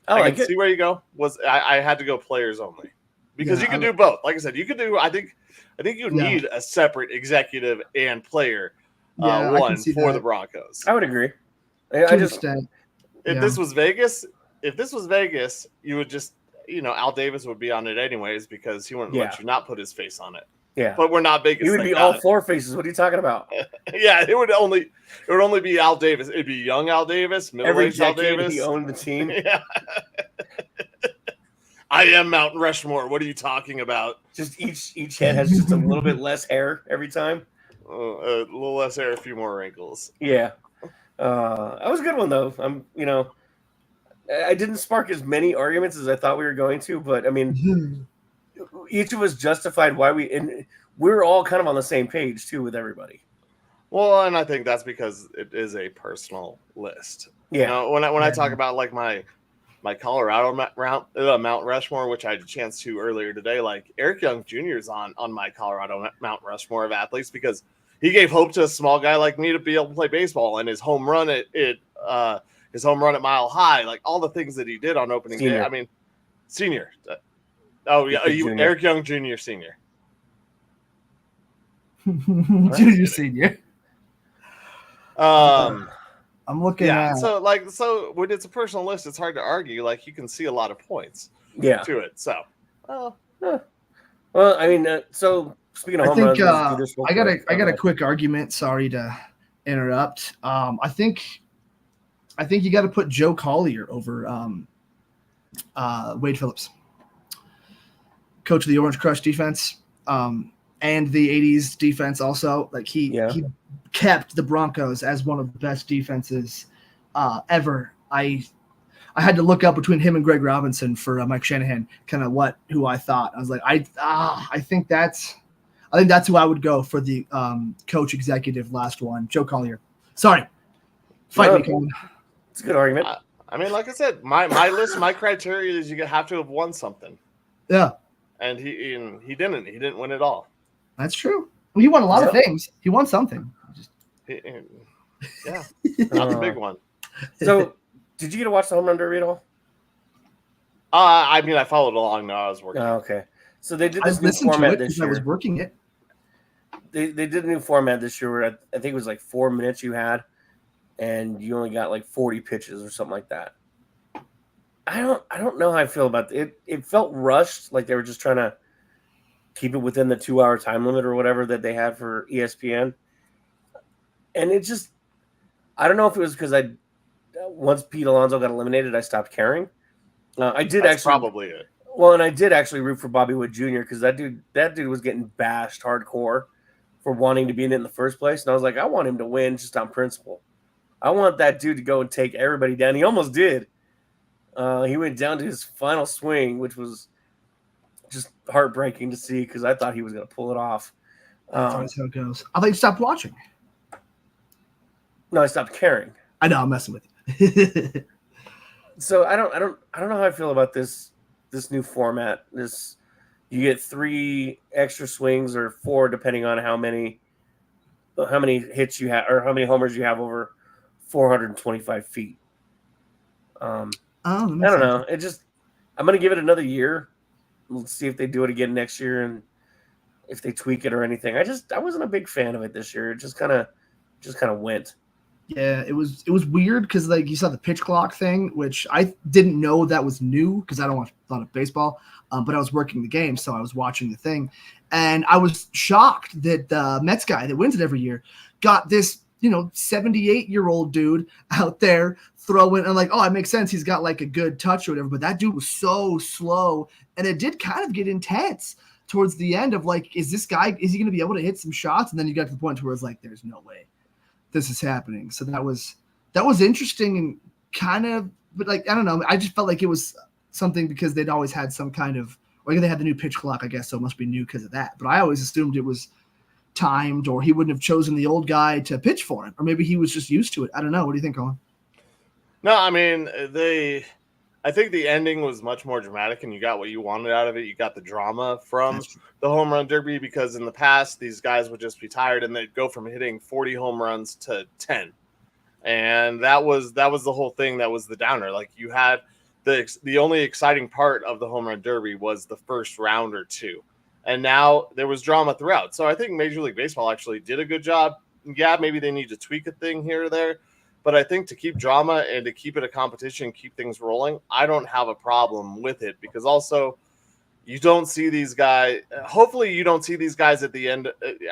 I can see where you go. I had to go players only because you can do both. Like I said, you could do. I think you need a separate executive and player. One for the Broncos. I would agree. If this was Vegas, you would just, Al Davis would be on it anyways because he wouldn't let you not put his face on it. Yeah, but we're not Vegas. He would be all 4 faces. What are you talking about? It would only be Al Davis. It'd be young Al Davis, middle-aged Al Davis. He owned the team. I am Mount Rushmore. What are you talking about? Just each head has just a little bit less hair every time. A little less hair, a few more wrinkles. Yeah. That was a good one, though. I didn't spark as many arguments as I thought we were going to, but I mean, each of us justified why we're all kind of on the same page too with everybody. Well, and I think that's because it is a personal list. Yeah. You know, when I talk about like my Colorado Mount Rushmore, which I had a chance to earlier today, like Eric Young Jr. is on my Colorado Mount Rushmore of athletes because he gave hope to a small guy like me to be able to play baseball, and his home run at Mile High, like all the things that he did on opening day. I mean, senior. Oh yeah, Eric Young Jr. Senior. Junior senior. I'm looking at so when it's a personal list, it's hard to argue. Like you can see a lot of points to it. So well, I mean, so speaking of home runs, I got a quick argument. Sorry to interrupt. I think you got to put Joe Collier over Wade Phillips, coach of the Orange Crush defense, and the '80s defense. Also, like he kept the Broncos as one of the best defenses ever. I had to look up between him and Greg Robinson for Mike Shanahan, kind of who I thought. I was like, I think that's who I would go for the coach executive last one, Joe Collier. Sorry, fight me, Colin. It's a good argument. I mean, like I said, my list, my criteria is you have to have won something. Yeah, and he didn't win it all. That's true. Well, he won a lot of things. He won something. Not the big one. So, did you get to watch the home run derby at all? I mean, I followed along. No, I was working. Oh, okay. So they did this new format this year. I was working it. They did a new format this year where I think it was like 4 minutes you had, and you only got like 40 pitches or something like that. I don't know how I feel about it. It felt rushed, like they were just trying to keep it within the 2-hour time limit or whatever that they had for ESPN. And it just, I don't know if it was because once Pete Alonso got eliminated, I stopped caring. That's probably it. Well, and I did actually root for Bobby Wood Jr. because that dude was getting bashed hardcore for wanting to be in it in the first place. And I was like, I want him to win just on principle. I want that dude to go and take everybody down. He almost did. He went down to his final swing, which was just heartbreaking to see because I thought he was going to pull it off. That's always how it goes. I thought you stopped watching. No, I stopped caring. I know, I'm messing with you. So I don't know how I feel about this new format. You get 3 extra swings or 4 depending on how many hits you have or how many homers you have over 425 feet. I don't know. I'm gonna give it another year. Let's see if they do it again next year and if they tweak it or anything. I wasn't a big fan of it this year. It just kind of went. Yeah, it was weird because like you saw the pitch clock thing, which I didn't know that was new because I don't watch a lot of baseball, but I was working the game, so I was watching the thing, and I was shocked that the Mets guy that wins it every year got this 78-year-old dude out there throwing, and like, oh, it makes sense, he's got like a good touch or whatever, but that dude was so slow, and it did kind of get intense towards the end of like, is he going to be able to hit some shots? And then you got to the point where it's like, there's no way this is happening. So that was interesting and kind of, but like, I don't know. I just felt like it was something because they'd always had some kind of, like they had the new pitch clock, I guess. So it must be new because of that. But I always assumed it was timed or he wouldn't have chosen the old guy to pitch for him. Or maybe he was just used to it. I don't know. What do you think, Colin? No, I mean, I think the ending was much more dramatic and you got what you wanted out of it. You got the drama from the home run derby because in the past, these guys would just be tired and they'd go from hitting 40 home runs to 10. And that was the whole thing. That was the downer. Like you had the only exciting part of the home run derby was the first round or two. And now there was drama throughout. So I think Major League Baseball actually did a good job. Yeah, maybe they need to tweak a thing here or there. But I think to keep drama and to keep it a competition, keep things rolling, I don't have a problem with it because also you don't see these guys. Hopefully you don't see these guys at the end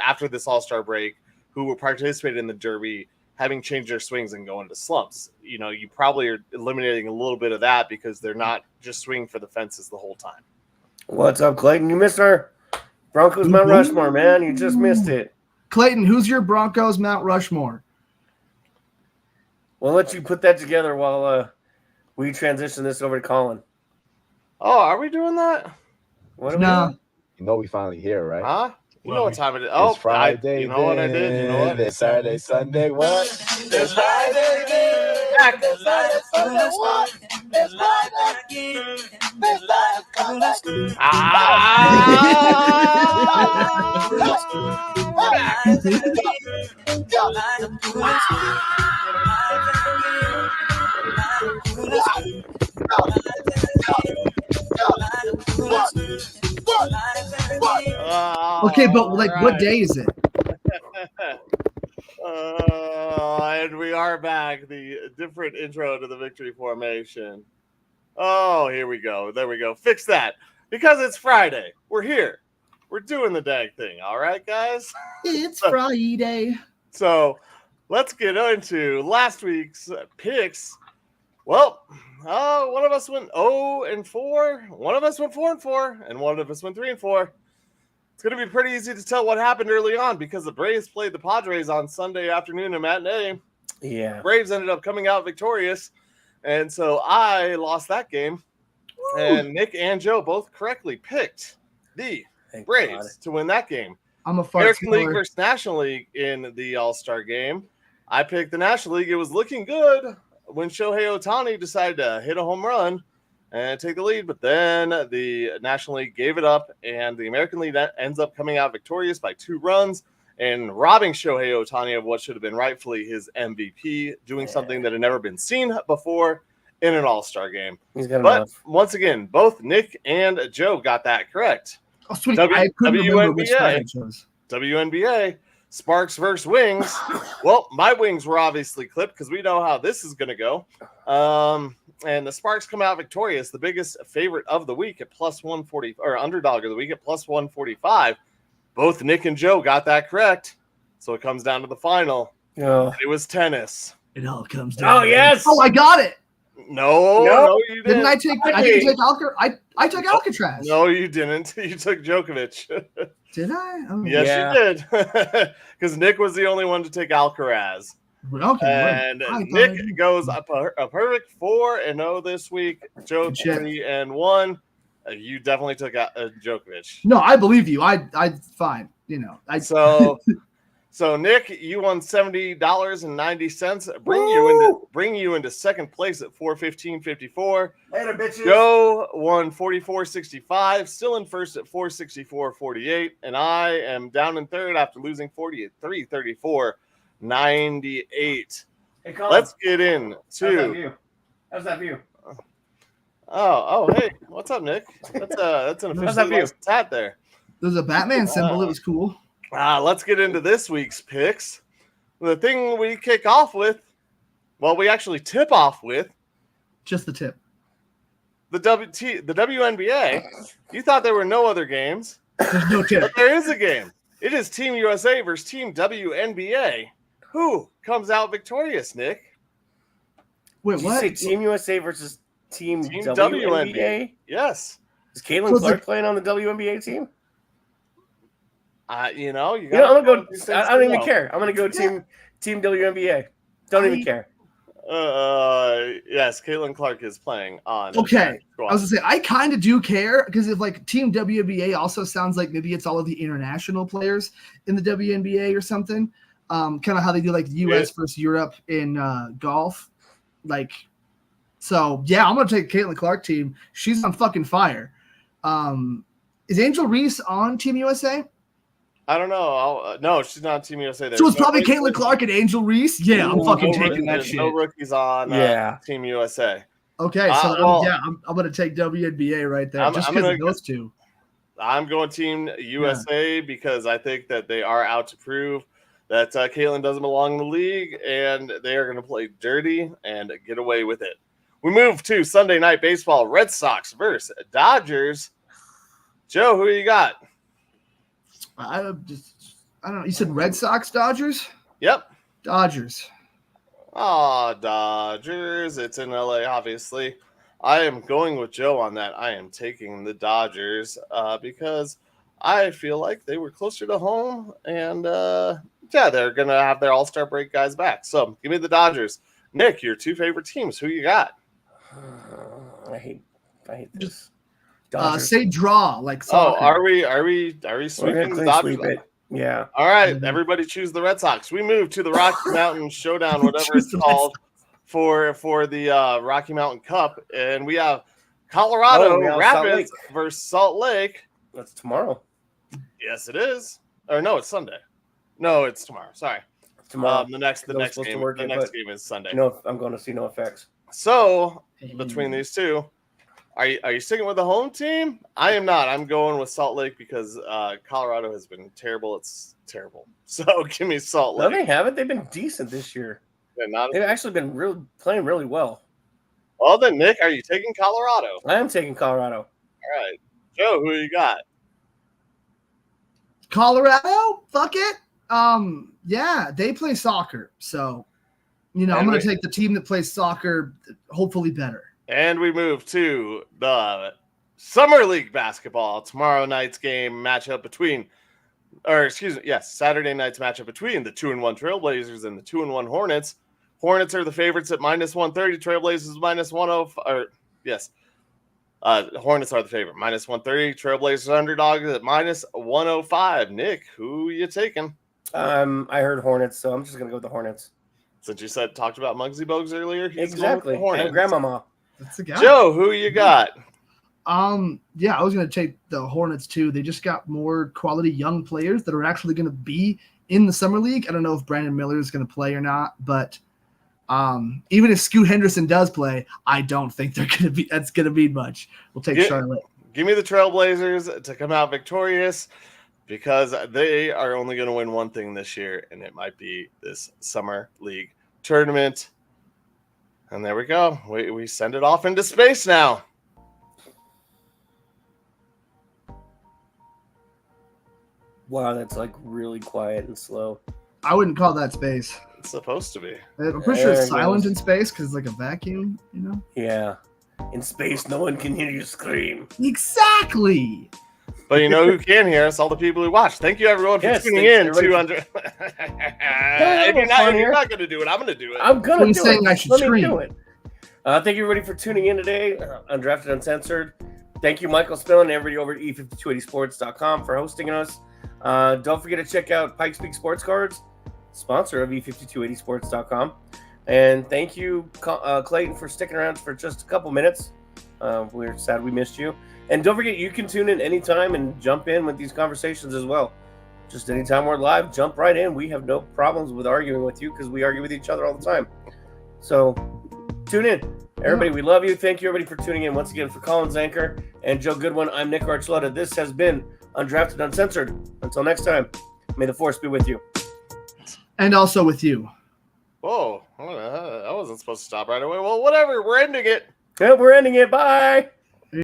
after this All-Star break who will participate in the Derby having changed their swings and going to slumps. You know, you probably are eliminating a little bit of that because they're not just swinging for the fences the whole time. What's up, Clayton? You missed our Broncos Mount Rushmore, man. You just missed it. Clayton, who's your Broncos Mount Rushmore? We'll let you put that together while we transition this over to Colin. Oh, are we doing that? What are No. we doing? You know we finally here, right? Huh? You know what time it is? It's Friday. You know what I did? You know what? It's Saturday, Sunday. What? It's Friday. Back. It's Saturday, Sunday. What? It's Friday. It's Okay, but like, what day is it? And we are back. The different intro to the victory formation. Oh, here we go. There we go. Fix that. Because it's Friday. We're here. We're doing the dang thing. All right, guys? It's Friday. So let's get into last week's picks. Well, one of us went 0-4. One of us went 4-4. And one of us went 3-4. It's going to be pretty easy to tell what happened early on because the Braves played the Padres on Sunday afternoon and matinee. Yeah. Braves ended up coming out victorious. And so I lost that game. Woo! And Nick and Joe both correctly picked the Braves to win that game. I'm a fart American killer. League versus National League in the All-Star game. I picked the National League. It was looking good when Shohei Ohtani decided to hit a home run and take the lead, but then the National League gave it up, and the American League ends up coming out victorious by 2 runs and robbing Shohei Ohtani of what should have been rightfully his MVP, doing something that had never been seen before in an All-Star game. He's got But enough. once again, both Nick and Joe got that correct. Oh, sweet. I couldn't remember which side I chose. WNBA, Sparks versus Wings. Well, my Wings were obviously clipped because we know how this is going to go. And the Sparks come out victorious, the biggest favorite of the week at plus 140, or underdog of the week at plus 145. Both Nick and Joe got that correct. So it comes down to the final. Oh. It was tennis. It all comes down. Oh, yes. Oh, I got it. No, you didn't. Didn't I take? I didn't take I took Alcatraz. No, you didn't. You took Djokovic. Did I? Oh. Yes, you did. Because Nick was the only one to take Alcaraz. Okay. And Nick goes a perfect 4-0 this week. Joe 3-1. You definitely took out Djokovic. No, I believe you. I fine. You know. So Nick, you won $70.90. Bring you into second place at 415.54. Later, bitches. Joe won 44.65. Still in first at 464.48, and I am down in third after losing 40 at 334.98. Hey, Colin. Let's get in to. How's that view? Oh, hey, what's up, Nick? That's an official licensed hat there. There's a Batman symbol. It was cool. Let's get into this week's picks. The thing we kick off with, well, we actually tip off with, just the tip. The WNBA. You thought there were no other games. There's no tip. But there is a game. It is Team USA versus Team WNBA. Who comes out victorious, Nick? Wait, what? Did you say Team USA versus Team WNBA? WNBA? Yes. Is Caitlin Clark playing on the WNBA team? You know, I'm gonna go. I don't even care. I'm gonna go Team WNBA. Don't even care. Yes, Caitlin Clark is playing on. Okay, I was gonna say I kind of do care because if like Team WNBA also sounds like maybe it's all of the international players in the WNBA or something. Kind of how they do like the US versus Europe in golf, like. So yeah, I'm gonna take Caitlin Clark team. She's on fucking fire. Is Angel Reese on Team USA? I don't know. No, she's not on Team USA. So it's probably Caitlin Clark and Angel Reese. Yeah, I'm fucking taking that shit. No rookies on Team USA. Okay, so I'm gonna take WNBA right there just because of those two. I'm going Team USA because I think that they are out to prove that Caitlin doesn't belong in the league, and they are going to play dirty and get away with it. We move to Sunday Night Baseball, Red Sox versus Dodgers. Joe, who you got? I don't know. You said Red Sox, Dodgers? Yep. Dodgers. Dodgers. It's in LA, obviously. I am going with Joe on that. I am taking the Dodgers because I feel like they were closer to home, and they're gonna have their All-Star break guys back. So give me the Dodgers. Nick, your two favorite teams. Who you got? I hate this. Say draw like soccer. Are we sweeping the Dodgers? Sweep it. Yeah. All right, everybody choose the Red Sox. We move to the Rocky Mountain Showdown, whatever it's called, for the Rocky Mountain Cup, and we have Colorado Rapids versus Salt Lake. That's tomorrow. Yes, it is. Or no, it's Sunday. No, it's tomorrow. Sorry, tomorrow. The next game is Sunday. No, I'm going to see no effects. So between these two, are you sticking with the home team? I am not. I'm going with Salt Lake because Colorado has been terrible. It's terrible. So give me Salt Lake. No, they haven't. They've been decent this year. They've actually been playing really well. Well, then, Nick, are you taking Colorado? I am taking Colorado. All right. Joe, who you got? Colorado? Fuck it. Yeah, they play soccer. So, I'm going to take the team that plays soccer, hopefully better. And we move to the Summer League basketball. Tomorrow night's Saturday night's matchup between the 2-1 Trailblazers and the 2-1 Hornets. Hornets are the favorites at -130. Trailblazers -105. Hornets are the favorite, -130. Trailblazers underdogs at -105. Nick, who you taking? I heard Hornets, so I'm just gonna go with the Hornets. Since you talked about Muggsy Bogues earlier, exactly. And Grandmama. That's the guy. Joe, who you got? Yeah, I was gonna take the Hornets too. They just got more quality young players that are actually gonna be in the summer league. I don't know if Brandon Miller is gonna play or not, but even if Scoot Henderson does play, I don't think that's gonna be much. We'll take Charlotte. Give me the Trailblazers to come out victorious because they are only going to win one thing this year, and it might be this summer league tournament. And there we go. We send it off into space now. Wow, that's like really quiet and slow. I wouldn't call that space. It's supposed to be. I'm pretty sure it's silent in space because it's like a vacuum, Yeah. In space, no one can hear you scream. Exactly. But you know who can hear us? All the people who watch. Thank you, everyone, for tuning in to If you're not going to do it, I'm going to do it. I'm going to do saying it. I should Let scream. me do it. Thank you, everybody, for tuning in today. Undrafted Uncensored. Thank you, Michael Spillane, and everybody over at e5280sports.com for hosting us. Don't forget to check out Pikes Peak Sports Cards, sponsor of e5280sports.com. And thank you, Clayton, for sticking around for just a couple minutes. We're sad we missed you. And don't forget, you can tune in anytime and jump in with these conversations as well. Just anytime we're live, jump right in. We have no problems with arguing with you because we argue with each other all the time. So tune in. Everybody, we love you. Thank you, everybody, for tuning in. Once again, for Colin Zanker and Joe Goodwin, I'm Nick Archuleta. This has been Undrafted Uncensored. Until next time, may the force be with you. And also with you. Whoa, I wasn't supposed to stop right away. Well, whatever. We're ending it. Yeah, we're ending it. Bye.